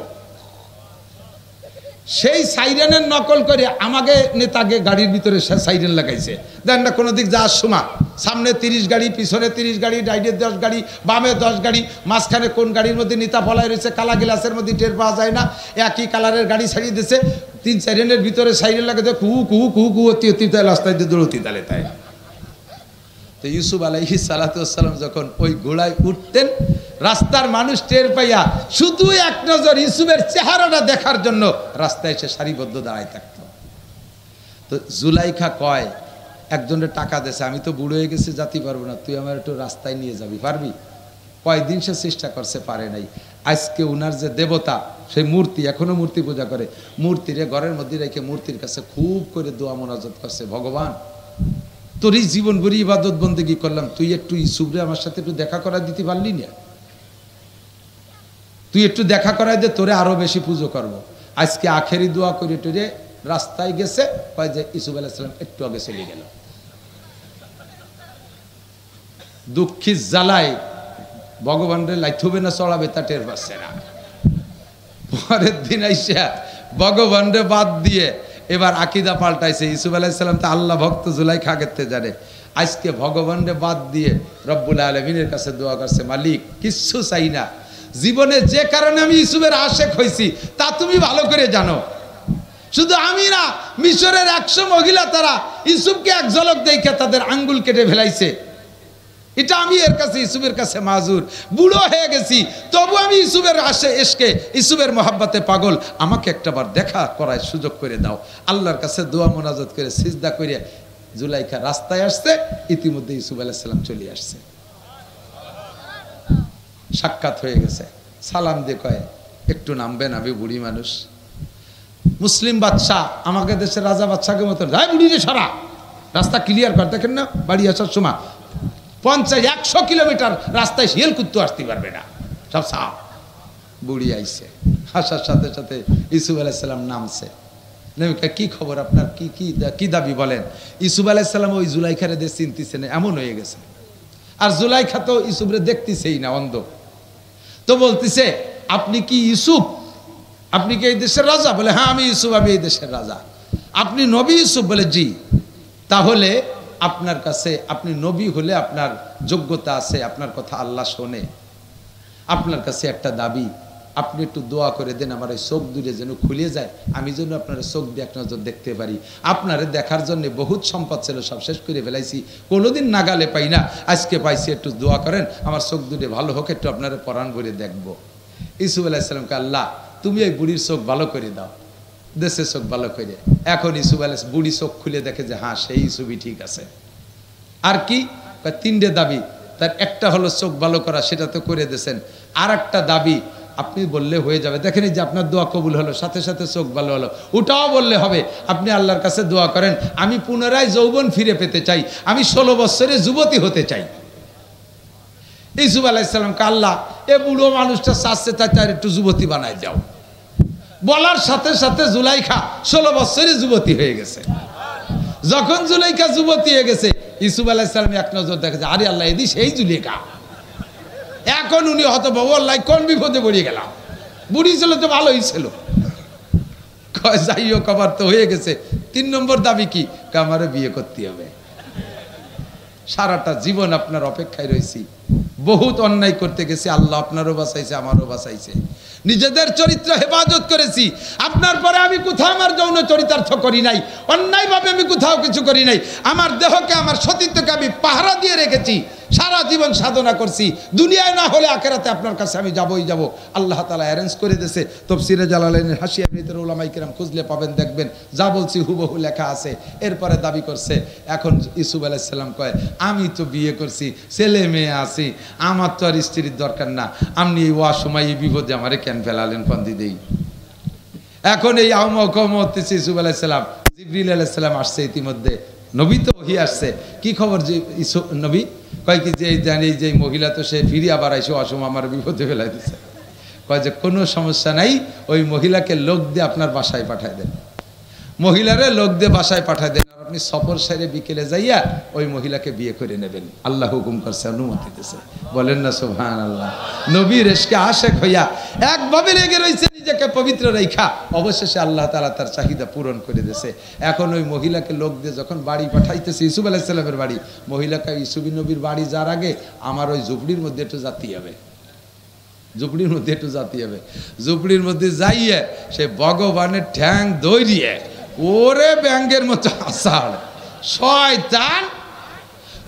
Speaker 1: সেই সাইরেনের নকল করে আমাকে নেতাকে গাড়ির ভিতরে সাইরেন লাগাইছে। দেন না কোনো দিক যাওয়ার সময় সামনে 30 গাড়ি, পিছনে 30 গাড়ি, ডাইডে 10 গাড়ি, বামে 10 গাড়ি, মাঝখানে কোন গাড়ির মধ্যে নেতা ফলাই রয়েছে কালা গ্লাসের মধ্যে টের পাওয়া যায় না। একই কালারের গাড়ি ছাড়িয়ে দিয়েছে, 3-4 দিনের ভিতরে সাইরের লাগে কু কু কু কু অতি অতি তাই রাস্তায় দিয়ে দৌড়তি তালে তাই। তো ইউসুফ আলাইহিস সালাতু ওয়াস সালাম যখন ওই ঘোড়ায় উঠতেন, রাস্তার মানুষ টের পাইয়া শুধু এক নজর ইউসুফের চেহারাটা দেখার জন্য রাস্তায় এসে সারিবদ্ধ দাঁড়ায় থাকত। তো জুলাইখা কয়, একজনের টাকা দেছে, আমি তো বুড়ো হয়ে গেছি, যাতে পারবো না, তুই আমার একটু রাস্তায় নিয়ে যাবি, পারবি? কয়দিন সে চেষ্টা করছে, পারে নাই। আজকে উনার যে দেবতা, সেই মূর্তি, এখনো মূর্তি পূজা করে, মূর্তিরে ঘরের মধ্যে রেখে মূর্তির কাছে খুব করে দোয়া মোনাজাত করছে, ভগবান তোর এই জীবন ভরি ইবাদত বন্দেগী করলাম, তুই একটু ইউসুফরে আমার সাথে একটু দেখা করাই দিতে পারলি না? তুই একটু দেখা করাই দে, তোরে আরো বেশি পুজো করবো। আজকে আখেরি দোয়া করে টরে রাস্তায় গেছে, কয় যে ইউসুফ আলাইহিস সালাম একটু আগে চলে গেল। দুঃখী জ্বালায় ভগবানরে লাইথবে না চড়াবে তা টের পাচ্ছে না। পরের দিন আইসা ভগবানরে বাদ দিয়ে এবার আকিদা পাল্টাইছে। ইউসুফ আলাইহিস সালাম তো আল্লাহ ভক্ত, জুলাইখা আগেতে জানে। আজকে ভগবানরে বাদ দিয়ে রব্বুল আলামিনের কাছে দোয়া করছে, মালিক কিচ্ছু চাই না, জীবনে যে কারণে আমি ইউসুফের আশেক হয়েছি তা তুমি ভালো করে জানো। শুধু আমি না, মিশরের 100 মহিলা তারা ইউসুফকে এক ঝলক দেখে তাদের আঙ্গুল কেটে ফেলাইছে। এটা আমি এর কাছে, ইউসুফের কাছে মাজুর, বুড়ো হয়ে গেছি, তবু আমি ইউসুফের আশে এসকে, ইউসুফের মহাব্বতে পাগল, আমাকে একটাবার দেখা করার সুযোগ করে দাও। আল্লাহর কাছে দোয়া মোনাজাত করে সিজদা করে জুলাইখা রাস্তায় আসছে, ইতিমধ্যে ইউসুফ আলাইহিস সালাম চলে আসছে। সাক্ষাৎ হয়ে গেছে, সালাম দিয়ে কয় একটু নামবেন, আমি বুড়ি মানুষ। মুসলিম বাদশাহ, আমাকে দেশের রাজা বাদশাকে মতন, যাই বুড়ি যে সারা রাস্তা ক্লিয়ার কর, দেখেন না বাড়ি আসার সময় 50-100 কিলোমিটার রাস্তায় শিয়াল কুত্তু আসতে পারবে না, সব সাফ। বুড়ি আইছে, আসার সাথে সাথে ইউসুফ আলাইহিস সালাম নামছে। কি খবর আপনার, কি কি কি দাবি বলেন? ইউসুফ আলাইহিস সালাম ওই জুলাইখারে দিয়ে চিনতেছে না, এমন হয়ে গেছে। আর জুলাইখা তো ইউসুফরে দেখতেছেই না, অন্ধ। তো বলতেছে, আপনি কি ইউসুফ? আপনি কি এই দেশের রাজা? বলে হ্যাঁ আমি ইউসুফ, আমি এই দেশের রাজা। আপনি নবী ইউসুফ? বলে জি। তাহলে আপনার কাছে, আপনি নবী হলে আপনার যোগ্যতা আছে, আপনার কথা আল্লাহ শোনে। আপনার কাছে একটা দাবি, আপনি একটু দোয়া করে দেন আমার এই চোখ দূরে যেন খুলে যায়, আমি যেন আপনার চোখ দিয়ে এক নজর দেখতে পারি। আপনারে দেখার জন্য বহুত সম্পদ ছিল, সব শেষ করে ফেলাইছি, কোনোদিন নাগালে পাই না, আজকে পাইছি, একটু দোয়া করেন আমার চোখ দূরে ভালো হোক, একটু আপনার পরাণ ভরে দেখবো। ইউসুফ আলাইহিস সালামকে, আল্লাহ তুমি এই বুড়ির চোখ ভালো করে দাও, দেশের চোখ ভালো করে। এখন ইউসুফ আলাইহিস বুড়ি চোখ খুলে দেখে যে হ্যাঁ সেই ইউসুফই ঠিক আছে। আর কি? 3টে দাবি, তার একটা হলো চোখ ভালো করা, সেটা তো করে দিয়েছেন। আর একটা দাবি আপনি বললে হয়ে যাবে, দেখেন যে আপনার দোয়া কবুল হলো, সাথে সাথে চোখ ভালো হলো, ওটাও বললে হবে। আপনি আল্লাহর কাছে দোয়া করেন, আমি পুনরায় যৌবন ফিরে পেতে চাই, আমি 16 বছরে যুবতী হতে চাই। ইউসুফ আলাইহিস সালামকে, আল্লাহ এ বুড়ো মানুষটা চাচ্ছে, তার একটু যুবতী বানায় যাও। বলার সাথে সাথে জুলাইখা 16 বছরে যুবতী হয়ে গেছে। যখন জুলাইখা যুবতী হয়ে গেছে, ইউসুফ আলাইহিস সালাম এক নজর দেখেছে, আরে আল্লাহ এদি সেই জুলাইখা। এখন উনি হতভম্ব, আল্লাহ কোন বিপদে পড়ে গেলাম, বুড়ি ছিল তো ভালোই ছিল। যাই হোক, আবার তো হয়ে গেছে। 3 নম্বর দাবি কি? আমারও বিয়ে করতে হবে। সারাটা জীবন আপনার অপেক্ষায় রয়েছি, বহুত অন্যায় করতে গেছি, আল্লাহ আপনারও বাঁচাইছে, আমারও বাঁচাইছে। নিজেদের চরিত্র হেফাজত করেছি, আপনার পরে আমি কোথাও আমার যৌন চরিতার্থ করি নাই, অন্যায়ভাবে আমি কোথাও কিছু করি নাই। আমার দেহকে, আমার সতীত্বকে আমি পাহারা দিয়ে রেখেছি, সারা জীবন সাধনা করছি। দুনিয়ায় না হলে আখিরাতে আপনার কাছে আমি যাবই যাব। আল্লাহ তাআলা অ্যারেঞ্জ করে দিয়েছে। তাফসীরে জালালাইনের হাসিয়ার ভিতরে উলামায়ে কেরাম খুঁজলে পাবেন, দেখবেন যা বলছি হুবহু লেখা আছে। এরপরে দাবি করছে, এখন ইউসুফ আলাইহিস সালাম কয়, আমি তো বিয়ে করছি, ছেলে মেয়ে আছি, আমার তো আর স্ত্রীর দরকার না, আপনি এই অসময় এই বিপদে আমারে কেন ফেলালেন পন্দি দেই। এখন এই আহমকমতেছে ইউসুফ আলাইহিস সালাম, জিবরিল আলাইহিস সালাম আসছে ইতিমধ্যে, নবী তো ওহী আসছে। কি খবর যে নবী? কয় কি যে জানি যে মহিলা তো সে ফিরে আবার আইসো, অসময় আমার বিপদে ফেলাই দিচ্ছে। কয় যে কোনো সমস্যা নাই, ওই মহিলাকে লোক দিয়ে আপনার বাসায় পাঠায় দেন, মহিলারে লোক দিয়ে বাসায় পাঠায় দেন, আর আপনি সফর সেরে বিকেলে যাইয়া ওই মহিলাকে বিয়ে করে নেবেন। আল্লাহ হুকুম করছে, অনুমতি দিতেছে, বলেন না সুবহানাল্লাহ। নবীর ইশকে আশেক হইয়া একভাবে লেগে রয়েছে, নিজেকে পবিত্র রেখা, অবশেষে আল্লাহ তাআলা তার চাহিদা পূরণ করে দিয়েছে। এখন ওই মহিলাকে লোক দিয়ে যখন বাড়ি পাঠাইতেছে, ইউসুফ আলাইহিস সালামের বাড়ি, মহিলাকে ইউসুফ নবীর বাড়ি যার আগে আমার ওই ঝুপড়ির মধ্যে একটু যেতে হবে। ঝুপড়ির মধ্যে একটু জাতি হবে, ঝুপড়ির মধ্যে যাইয়ে সে ভগবানের ঠ্যাং দৌড়িয়ে ওরে ব্যাঙ্গের মতো আষাঢ় শয়তান,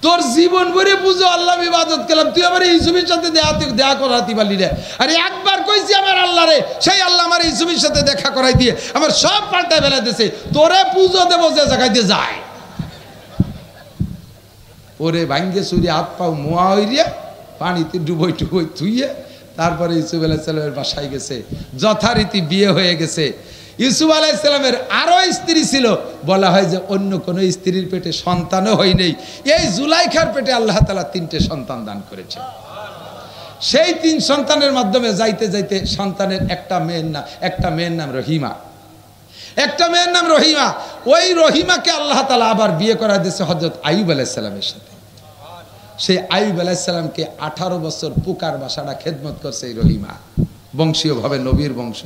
Speaker 1: তোর জীবন ভরে বুঝো আল্লাহ ইবাদত করলাম, তুই আমার ইউসুফের সাথে দেখা করাতে পারলি রে। আরে একবার কইছি আমার আল্লাহ রে, সেই আল্লাহ আমার ইউসুফের সাথে দেখা করাই দিয়ে আমার সব পাল্টা ফেলে দিয়েছে, তোরে পুজো দেবো যে জায়গায় দিয়ে যায়। ওরে ভাঙ্গে চুরি হাত পাও মোয়া হইয়ে পানিতে ডুবই টুবই থুইয়ে তারপরে ইউসুফ আলাইহিস সালামের বাসায় গেছে, যথারীতি বিয়ে হয়ে গেছে। ইউসুফ আলাইহিস সালামের আরো স্ত্রী ছিল, বলা হয় যে অন্য কোনো স্ত্রীর পেটে সন্তানও হয় নাই, এই জুলাইখার পেটে আল্লাহ তাআলা 3টে সন্তান দান করেছে। সেই 3 সন্তানের মাধ্যমে যাইতে যাইতে সন্তানের একটা মেয়ের নাম রহিমা, একটা মেয়ের নাম রহিমা। ওই রহিমাকে আল্লাহ তাআলা আবার বিয়ে করা দিয়েছে হযরত আইয়ুব আলাইহিস সালামের সাথে। সেই আইয়ুব আলাইহিস সালামকে 18 বছর পুকার বাসাটা খেদমত করছে এই রহিমা, বংশীয়ভাবে নবীর বংশ।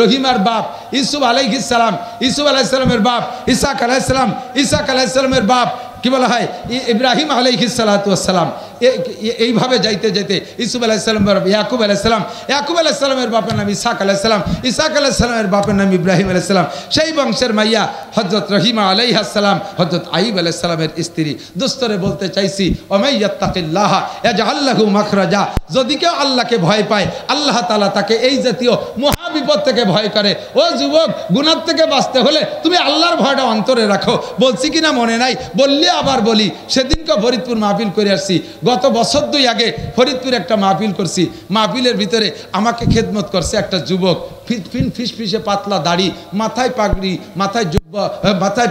Speaker 1: রহিমার বাপ ইউসুফ আলাইহিস সালাম, ইউসুফ আলাইহিস সালামের বাপ ইসহাক আলাইহিস সালাম, ইসহাক আলাইহিস সালামের বাপ কি বলা হয় ইব্রাহিম আলাইহিস সালাতু ওয়াস সালাম। এইভাবে যাইতে যাইতে ইউসুফ আলাইহিস সালামের বাপ ইয়াকুব আলাইহিস সালাম, ইয়াকুব আলাইহিস সালামের বাপের নাম ইসহাক আলাইহিস সালাম, ইসহাক আলাইহিস সালামের বাপের নাম ইব্রাহিম আলাইহিস সালাম। সেই বংশের মাইয়া হযরত রহিমা আলাইহিস সালাম হযরত আইয়ুব আলাইহিস সালামের স্ত্রী। দোস্তরে বলতে চাইছি ওমাইয়াত্তাকিল্লাহ ইয়াজআল লাহু মাখরাজা, যদি কেউ আল্লাহকে ভয় পায় আল্লাহ তাআলা তাকে এই জাতীয় মহা বিপদ থেকে ভয় করে। ও যুবক, গুনাহ থেকে বাঁচতে হলে তুমি আল্লাহর ভয়টা অন্তরে রাখো। বলছি কিনা মনে নাই, বললে আবার বলি। সেদিনকে ফরিদপুর মাহফিল করে আসছি, গত বছর 2 আগে ফরিদপুর একটা মাহফিল করছি। মাহফিলের ভিতরে আমাকে খেদমত করছে একটা যুবক, ফিসফিসে পাতলা দাড়ি, মাথায়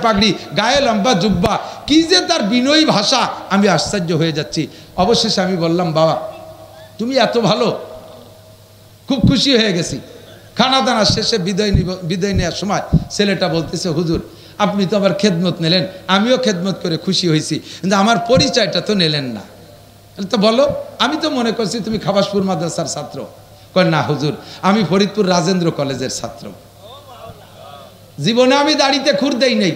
Speaker 1: পাগড়ি, গায়ে লম্বা জুব্বা, কি যে তার বিনয়ী ভাষা, আমি আশ্চর্য হয়ে যাচ্ছি। অবশেষে আমি বললাম, বাবা তুমি এত ভালো, খুব খুশি হয়ে গেছি। খানা দানা শেষে বিদায় নেওয়ার সময় ছেলেটা বলতেছে, হুজুর আপনি তো আমার খেদমত নিলেন, আমিও খেদমত করে খুশি হয়েছি, কিন্তু আমার পরিচয়টা তো নিলেন না। তো বলো, আমি তো মনে করছি তুমি খাবাসপুর মাদ্রাসার ছাত্র। কয় না হুজুর, আমি ফরিদপুর রাজেন্দ্র কলেজের ছাত্র। জীবনে আমি দাড়িতে খুর দেই নেই,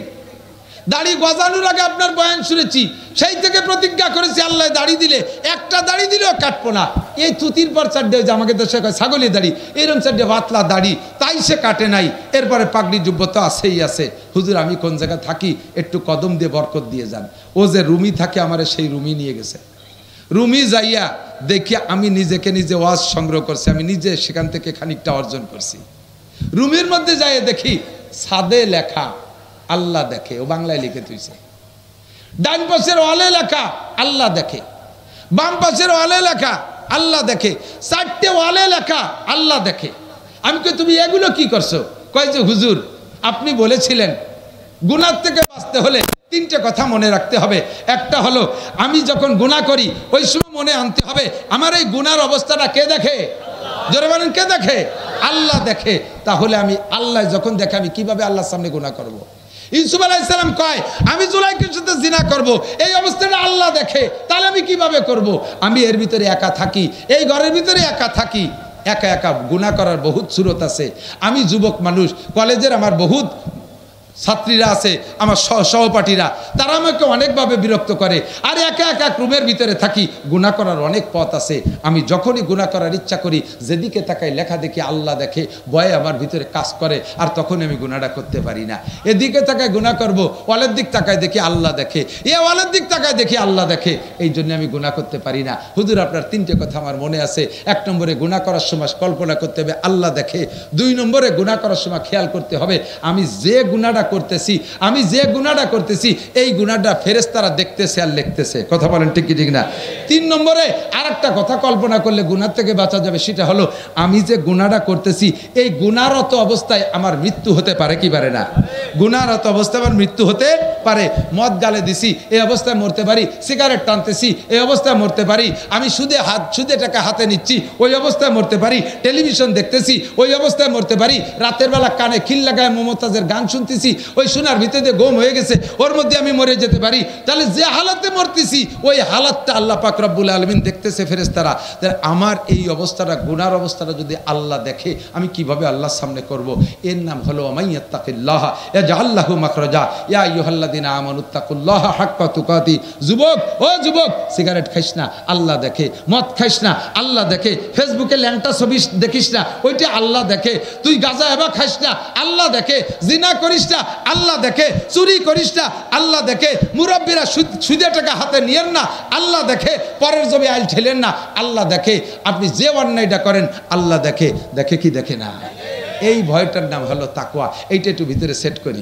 Speaker 1: দাড়ি গজানোর আগে আপনার বয়ান শুনেছি, সেই থেকে প্রতিজ্ঞা করেছি আল্লাহ দাড়ি দিলে, একটা দাড়ি দিলেও কাটবো না। এই তুতির পর চারটে, যে আমাকে তো সে কয় ছাগলি দাড়ি, এরকম চারটে পাতলা দাড়ি, তাই সে কাটে নাই। এরপরে পাগড়ি জুব্বত তো আছেই আছে। হুজুর আমি কোন জায়গায় থাকি, একটু কদম দিয়ে বরকত দিয়ে যান। ও যে রুমি থাকে, আমারে সেই রুমি নিয়ে গেছে। রুমি যাইয়া দেখি আমি নিজে ওয়াজ সংগ্রহ করছি, আমি নিজে সেখান থেকে খানিকটা অর্জন করছি। রুমির মধ্যে যাইয়া দেখি ছাদে লেখা আল্লাহ দেখে, ও বাংলায় লিখে তুইছে। ডান পাশের ওয়ালে লেখা আল্লাহ দেখে, বাম পাশের ওয়ালে লেখা আল্লাহ দেখে, 4টে ওয়ালে লেখা আল্লাহ দেখে। আমি কই তুমি এগুলো কি করছো? কয় যে হুজুর আপনি বলেছিলেন গুনাহ থেকে বাঁচতে হলে 3টে কথা মনে রাখতে হবে। একটা হলো আমি যখন গুনাহ করি ওই সময় মনে আনতে হবে আমার এই গুনার অবস্থাটা কে দেখে? জোরে বলেন, কে দেখে? আল্লাহ দেখে। তাহলে আমি আল্লাহ যখন দেখে আমি কিভাবে আল্লাহর সামনে গুনাহ করব? ইউসুফ আলাইহিস সালাম কয় আমি জুলাইখার সাথে জিনা করব, এই অবস্থাটা আল্লাহ দেখে, তাহলে আমি কিভাবে করব? আমি এর ভিতরে একা থাকি, এই ঘরের ভিতরে একা থাকি, একা একা গুনাহ করার বহুত সুরত আছে। আমি যুবক মানুষ, কলেজের আমার বহুত ছাত্রীরা আছে, আমার সহপাঠীরা, তারা আমাকে অনেকভাবে বিরক্ত করে। আর একা একা রুমের ভিতরে থাকি, গুনাহ করার অনেক পথ আছে। আমি যখনই গুনাহ করার ইচ্ছা করি, যেদিকে তাকাই লেখা দেখি আল্লাহ দেখে, ভয়ে আমার ভিতরে কাজ করে, আর তখন আমি গুনাহটা করতে পারি না। এদিকে তাকায় গুনাহ করব, ওয়ালের দিক তাকায় দেখি আল্লাহ দেখে, ওয়ালের দিক তাকায় দেখি আল্লাহ দেখে, এই জন্য আমি গুনাহ করতে পারি না। হুজুর আপনার 3টে কথা আমার মনে আছে। 1 নম্বরে গুনাহ করার সময় কল্পনা করতে হবে আল্লাহ দেখে। 2 নম্বরে গুনাহ করার সময় খেয়াল করতে হবে আমি যে গুনাহটা করতেছি এই গুনাহটা ফেরেশতারা দেখতেছে আর লিখতেছে। কথা বলেন ঠিক কি ঠিক না? 3 নম্বরে আরেকটা কথা কল্পনা করলে গুনাহ থেকে বাঁচা যাবে, সেটা হলো আমি যে গুনাহটা করতেছি এই গুনাহরত অবস্থায় আমার মৃত্যু হতে পারে কি পারে না? গুনাহরত অবস্থায় আমার মৃত্যু হতে পারে। মদ গালে দিছি, এই অবস্থায় মরতে পারি। সিগারেট টানতেছি, এই অবস্থায় মরতে পারি। আমি সুদে টাকা হাতে নিচ্ছি, ওই অবস্থায় মরতে পারি। টেলিভিশন দেখতেছি, ওই অবস্থায় মরতে পারি। রাতের বেলা কানে খিল লাগায় মমতাজের গান শুনতেছি, ওই সোনার ভিতরে গম হয়ে গেছে, ওর মধ্যে আমি মরে যেতে পারি, তাহলে যে হালাতে মরতেছি ওই হালাতটা আল্লাহ পাক রব্বুল আলামিন দেখতেছে ফেরেশতারা। তাহলে আমার এই অবস্থাটা, গুনার অবস্থাটা যদি আল্লাহ দেখে আমি কিভাবে আল্লাহর সামনে করব? এর নাম হলো মাইয়াত্তাকিল্লাহ ইয়াজআল লাহু মাখরাজা ইয়া আইয়ুহাল্লাযিনা আমানুত্তাকুল্লাহা হাক্কা তুকাতি। যুবক, ও যুবক, সিগারেট খাইস না, আল্লাহ দেখে। মদ খাইস না, আল্লাহ দেখে। ফেসবুকে ল্যাংটা ছবি দেখিস না, ওইটা আল্লাহ দেখে। তুই গাঁজা এবা খাইস না, আল্লাহ দেখে। জিনা করিস না, আল্লাহ দেখে। চুরি করিস না, আল্লাহ দেখে। মুরব্বীরা সুদে টাকা হাতে নিয়েন না, আল্লাহ দেখে। পরের জমি আইল ঠেলেন না, আল্লাহ দেখে। আপনি যে অন্যায়টা করেন আল্লাহ দেখে। দেখে কি দেখে না? এই ভয়টার নাম হলো তাকওয়া। এইটা একটু ভিতরে সেট করি,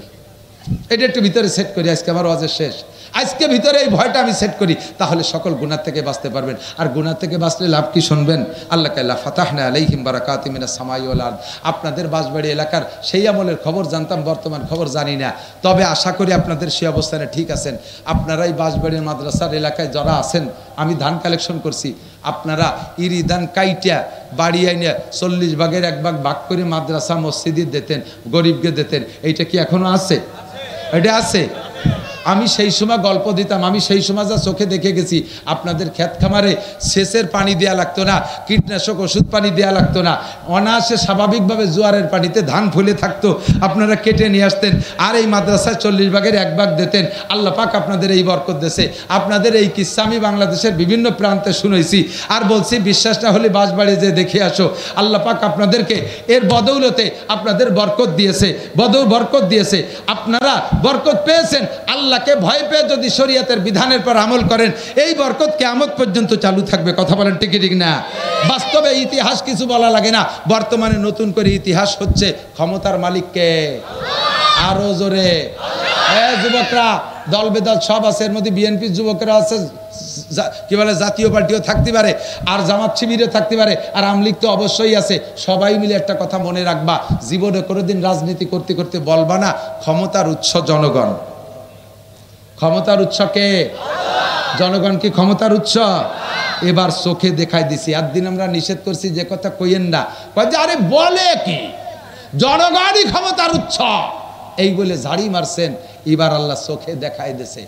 Speaker 1: এটা একটু ভিতরে সেট করি। আজকে আমার ওয়াজের শেষ, আজকে ভিতরে এই ভয়টা আমি সেট করি, তাহলে সকল গুনাহ থেকে বাঁচতে পারবেন। আর গুনাহ থেকে বাঁচলে লাভ কি শুনবেন? আল্লাহ কাল্লা ফাতাহনা আলাইহিম বারাকাতিম মিনাস সামাই ওয়াল আরদ। আপনাদের বাঁশবাড়ি এলাকার সেই আমলের খবর জানতাম, বর্তমান খবর জানি না, তবে আশা করি আপনাদের সেই অবস্থানে ঠিক আছেন। আপনারাই বাঁশবাড়ির মাদ্রাসার এলাকায় যারা আছেন, আমি ধান কালেকশন করছি, আপনারা ইরি ধান কাইটা বাড়ি আইনে 40 ভাগের 1 ভাগ ভাগ করে মাদ্রাসা মসজিদে দিতেন, গরিবকে দিতেন। এইটা কি এখনো আছে? এটা আছে। আমি সেই সময় গল্প দিতাম, আমি সেই সময় যা চোখে দেখে গেছি, আপনাদের ক্ষেত খামারে সেচের পানি দেওয়া লাগতো না, কীটনাশক ওষুধ পানি দেওয়া লাগতো না, অনায়াসে স্বাভাবিকভাবে জোয়ারের পানিতে ধান ফুলে থাকতো, আপনারা কেটে নিয়ে আসতেন, আর এই মাদ্রাসায় 40 ভাগের 1 ভাগ দিতেন। আল্লাহ পাক আপনাদের এই বরকত দেশে, আপনাদের এই কিস্সা আমি বাংলাদেশের বিভিন্ন প্রান্তে শুনেছি, আর বলছি বিশ্বাস না হলে বাঁশবাড়ি যে দেখে আসো। আল্লাহ পাক আপনাদেরকে এর বদৌলতে আপনাদের বরকত দিয়েছে, বরকত দিয়েছে, আপনারা বরকত পেয়েছেন। আল্লাহকে ভয় পেয়ে যদি শরীয়তের বিধানের পর আমল করেন, এই বরকত কিয়ামত পর্যন্ত চালু থাকবে। কথা বলেন ঠিক ঠিক না? বাস্তবে ইতিহাস কিছু বলা লাগে না, বর্তমানে নতুন করে ইতিহাস হচ্ছে। ক্ষমতার মালিককে আরো জোরে, যুবকরা দল বেদল সব আছে, এর মধ্যে বিএনপির যুবকরা আছে, কি বলে জাতীয় পার্টিও থাকতে পারে, আর জামাত শিবিরও থাকতে পারে, আর আওয়ামী লীগ তো অবশ্যই আছে। সবাই মিলে একটা কথা মনে রাখবা, জীবনে কোনোদিন রাজনীতি করতে করতে বলবা না ক্ষমতার উৎস জনগণ। ক্ষমতার উৎস কে? জনগণ কি ক্ষমতার উৎস? এবার চোখে দেখাই দিছি। একদিন আমরা নিষেধ করছি যে কথা কইেন না, আরে বলে কি জনগণই ক্ষমতার উৎস, এই বলে ঝাড়ি মারছেন। এবার আল্লাহ চোখে দেখাই দিছে।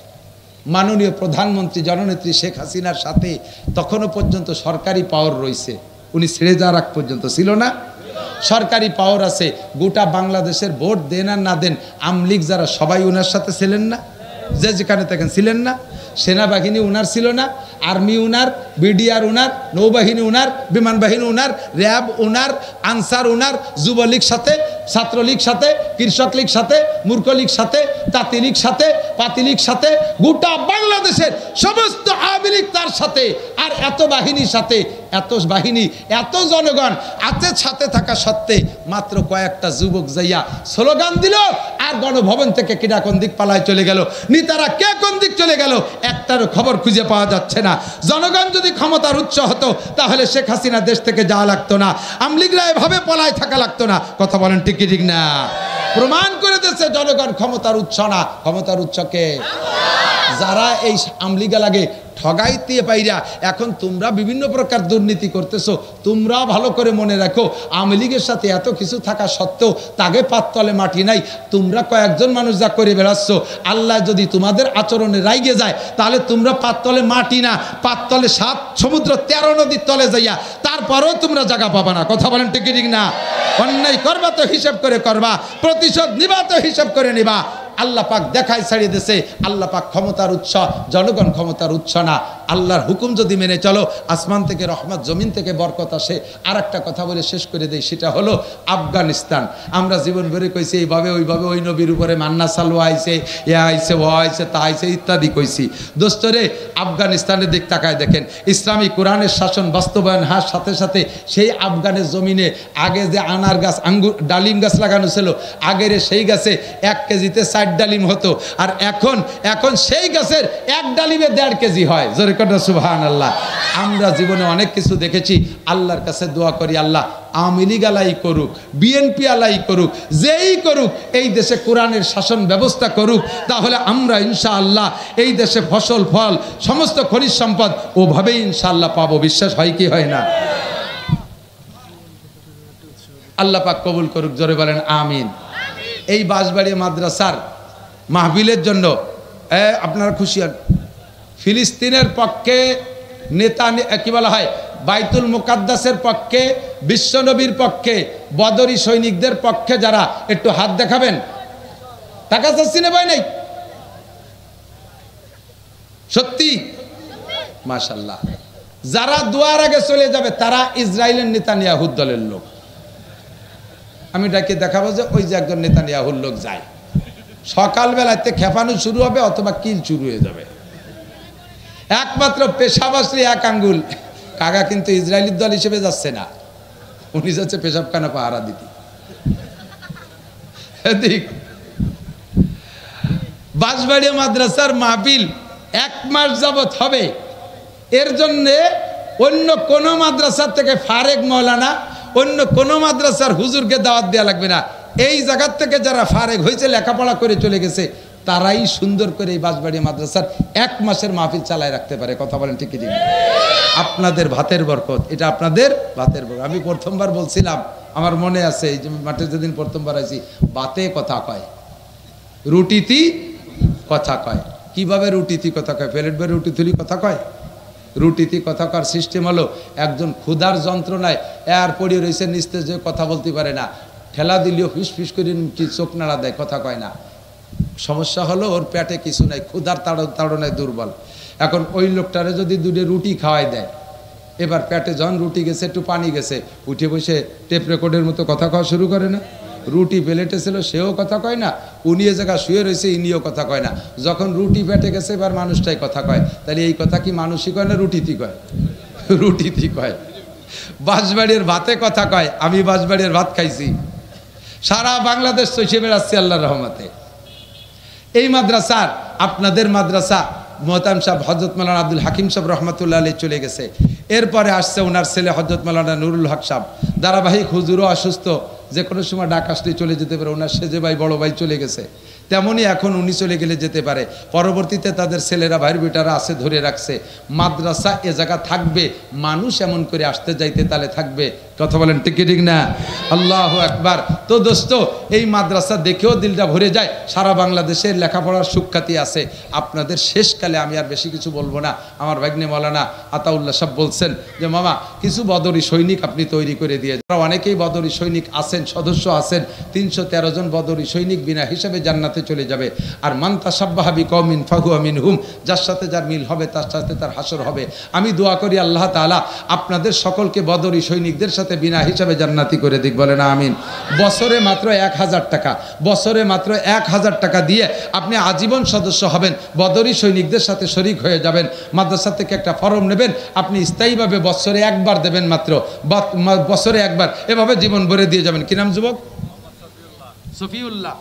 Speaker 1: মাননীয় প্রধানমন্ত্রী জননেত্রী শেখ হাসিনার সাথে তখনও পর্যন্ত সরকারি পাওয়ার রয়েছে, উনি ছেড়ে যাওয়ার আগ পর্যন্ত ছিল না, সরকারি পাওয়ার আছে। গোটা বাংলাদেশের ভোট দেন আর না দেন, আওয়ামী লীগ যারা সবাই ওনার সাথে ছিলেন না, যে যেখানে থাকেন ছিলেন না। সেনাবাহিনী উনার ছিল না, আর্মি উনার, বিডিআর উনার, নৌবাহিনী উনার, বিমান বাহিনী উনার, র্যাব উনার, আনসার উনার, যুবলীগ সাথে, ছাত্রলীগ সাথে, কৃষক লীগ সাথে, মূর্খ লীগ সাথে, তাঁতি লীগ সাথে, পাতি লীগ সাথে, গোটা বাংলাদেশের সমস্ত আওয়ামী লীগ তার সাথে। আর এত বাহিনীর সাথে, এত বাহিনী, এত জনগণ আছে সাথে থাকা সত্ত্বে মাত্র কয়েকটা যুবক যাইয়া স্লোগান দিল, আর গণভবন থেকে কিনা কোন দিক পালায় চলে গেল, নেতারা কে কোন দিক চলে গেল, একটারও খবর খুঁজে পাওয়া যাচ্ছে না। জনগণ যদি ক্ষমতার উৎস হতো তাহলে শেখ হাসিনা দেশ থেকে যাওয়া লাগতো না, আওয়ামী লীগরা এভাবে পলায় থাকা লাগতো না। কথা বলেন ঠিক কি ঠিক না? প্রমাণ করে দিয়েছে জনগণ ক্ষমতার উৎস না। ক্ষমতার উৎসকে যারা এই আওয়ামী লীগ লাগে ঠগাইতে পাইরা এখন তোমরা বিভিন্ন প্রকার দুর্নীতি করতেছো, তোমরা ভালো করে মনে রাখো, আওয়ামী লীগের সাথে এত কিছু থাকা সত্ত্বেও তাকে পাততলে মাটি নাই। তোমরা কয়েকজন মানুষ যা করে বেড়াচ্ছ, আল্লাহ যদি তোমাদের আচরণে রাইগে যায় তাহলে তোমরা পাততলে মাটি না, পাততলে 7 সমুদ্র 13 নদীর তলে যাইয়া তারপরেও তোমরা জায়গা পাবা না। কথা বলেন ঠিক ঠিক না? অন্যায় করবা তো হিসাব করে করবা, প্রতিশোধ নিবা তো হিসাব করে নিবা। আল্লাহ পাক দেখাই ছাড়িয়ে দিয়েছে, আল্লাহ পাক ক্ষমতার উৎস, জনগণ ক্ষমতার উৎস না। আল্লাহর হুকুম যদি মেনে চলো, আসমান থেকে রহমত, জমিন থেকে বরকত আসে। আর একটা কথা বলে শেষ করে দেই, সেটা হলো আফগানিস্তান। আমরা জীবন ভরে কইছি এইভাবে ওইভাবে, ওই নবীর উপরে মান্না চালু আইছে, এ আইছে, ও আইছে, তা আইছে ইত্যাদি কইছি। দোস্তরে আফগানিস্তানের দিক তাকায় দেখেন, ইসলামী কোরআনের শাসন বাস্তবায়ন হওয়ার সাথে সাথে সেই আফগানের জমিনে আগে যে আনার গাছ, আঙ্গুর, ডালিম গাছ লাগানো ছিল, আগের সেই গাছে 1 কেজিতে 4 ডালিম হতো, আর এখন সেই গাছের 1 ডালিমে 1.5 কেজি হয়। জোরে কথা সুবহানাল্লাহ। আমরা জীবনে অনেক কিছু দেখেছি। আল্লাহর কাছে দোয়া করি, আল্লাহ আওয়ামী লীগ আলাই করুক, বিএনপি আলাই করুক, যেই করুক, এই দেশে কোরআনের শাসন ব্যবস্থা করুক, তাহলে আমরা ইনশাআল্লাহ এই দেশে ফসল, ফল, সমস্ত খনিজ সম্পদ ওভাবেই ইনশাআল্লাহ পাবো। বিশ্বাস হয় কি হয় না? আল্লাহ পাক কবুল করুক। জোরে বলেন আমিন। এই বাঁশবাড়িয়া মাদ্রাসার মাহফিলের জন্য আপনারা খুশি হন। ফিলিস্তিনের পক্ষে নেতা কি বলা হয়, বাইতুল মুকাদ্দাসের পক্ষে, বিশ্বনবীর পক্ষে, বদরি সৈনিকদের পক্ষে যারা, একটু হাত দেখাবেন। টাকা চাচ্ছি না ভাই, নাই সত্যি মাশাআল্লাহ। যারা দুয়ার আগে চলে যাবে তারা ইসরায়েলের নেতানিয়াহুর দলের লোক। আমি ডাকে দেখাবো যে ওই যে একজন নেতানিয়াহুর লোক যায়, সকালবেলাতে খেপানো শুরু হবে অথবা কিল শুরু হয়ে যাবে। একমাত্র পেশাব আসলে এক আঙ্গুল, কাকা কিন্তু ইসরায়েলের দল হিসেবে যাচ্ছে না, উনি যাচ্ছে পেশাবখানা পাহারা দিতে। এদিক বাঁশবাড়িয়া মাদ্রাসার মাহফিল 1 মাস যাবত হবে। এর জন্যে অন্য কোন মাদ্রাসার থেকে ফারেক মৌলানা, অন্য কোন মাদ্রাসার হুজুরকে দাওয়াত দেওয়া লাগবে না। এই জায়গার থেকে যারা ফারেক হয়েছে, লেখাপড়া করে চলে গেছে, তারাই সুন্দর করে এই বাঁশবাড়িয়া মাদ্রাসার 1 মাসের মাহফিল চালায় রাখতে পারে। কথা বলেন ঠিক ঠিক? আপনাদের ভাতের বরকত, এটা আপনাদের ভাতের বরকত। আমি প্রথমবার বলছিলাম, আমার মনে আছে, এই যে মাঠে যেদিন প্রথমবার আছি, বাতে কথা কয়, রুটিতি কথা কয়। কিভাবে রুটিতি কথা কয়? প্লেট বের রুটি তুলি কথা কয়? রুটিতি কথা কর সিস্টেম হলো, একজন ক্ষুধার যন্ত্রণায় এর পড়িয়ে রয়েছে, নিস্তে যে কথা বলতে পারে না, ঠেলা দিলেও ফিস ফিস করে কি চোখ নাড়া দেয়, কথা কয় না। সমস্যা হলো ওর পেটে কিছু নাই, ক্ষুধার তাড়নায় দুর্বল। এখন ওই লোকটারে যদি 2 রুটি খাওয়াই দেয়, এবার পেটে যখন রুটি গেছে, একটু পানি গেছে, উঠে বসে টেপ রেকর্ডের মতো কথা কওয়া শুরু করে না। রুটি প্লেটে ছিল, সেও কথা কয় না, উনি এ জায়গা শুয়ে রয়েছে, ইনিও কথা কয় না। যখন রুটি পেটে গেছে, এবার মানুষটাই কথা কয়। তাহলে এই কথা কি মানুষই কয় না রুটিতি কয়? রুটিতি কয়। বাঁশবাড়ির ভাতে কথা কয়। আমি বাঁশবাড়ির ভাত খাইছি, সারা বাংলাদেশ চষে বেড়াচ্ছি আল্লাহর রহমতে। এই মাদ্রাসার, আপনাদের মাদ্রাসা মোহতাম সাহেব হজরত মাওলানা আব্দুল হাকিম সাহেব রহমতুল্লাহ আলাইহি চলে গেছে। এরপরে আসছে ওনার ছেলে হজরত মাওলানা নুরুল হক সাহেব। ধারাবাহিক হুজুরও অসুস্থ, যে কোনো সময় ডাক আসলে চলে যেতে পারে। ওনার সেজে ভাই, বড় ভাই চলে গেছে, তেমনই এখন উনি চলে গেলে যেতে পারে। পরবর্তীতে তাদের ছেলেরা, ভাইয়ের বেটারা আছে, ধরে রাখছে। মাদ্রাসা এ জায়গা থাকবে, মানুষ এমন করে আসতে যাইতে তাহলে থাকবে। কথা বলেন ঠিক ঠিক না? আল্লাহু আকবার। তো দোস্ত, এই মাদ্রাসা দেখেও দিলটা ভরে যায়। সারা বাংলাদেশের লেখাপড়ার সুখ্যাতি আছে। আপনাদের শেষকালে আমি আর বেশি কিছু বলবো না। আমার ভাগ্নে মৌলানা আতাউল্লাহ সাহেব বলছেন যে মামা, কিছু বদরি সৈনিক আপনি তৈরি করে দিয়ে যান। অনেকেই বদরি সৈনিক আছেন, সদস্য আছেন। 313 জন বদরি সৈনিক বিনা হিসাবে জান্নাতে চলে যাবে। আর মান তাশাব্বাহা বিকওমিন ফাহুয়া মিনহুম, যার সাথে যার মিল হবে তার সাথে তার হাসর হবে। আমি দোয়া করি আল্লাহ তাআলা আপনাদের সকলকে বদরি সৈনিকদের সাথে বিনা হিসাবে জান্নাতি করে দিক। বলেন আমিন। বছরে মাত্র 1000 টাকা, বছরে মাত্র 1000 টাকা দিয়ে আপনি আজীবন সদস্য হবেন, বদরি সৈনিকদের সাথে শরীক হয়ে যাবেন। মাদ্রাসা থেকে একটা ফরম নেবেন, আপনি স্থায়ীভাবে বছরে 1 বার দেবেন, মাত্র বছরে 1 বার, এভাবে জীবন ভরে দিয়ে যাবেন। কি নাম যুবক? সফিউল্লাহ।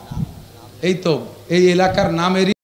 Speaker 1: এই তো এই এলাকার নামেরই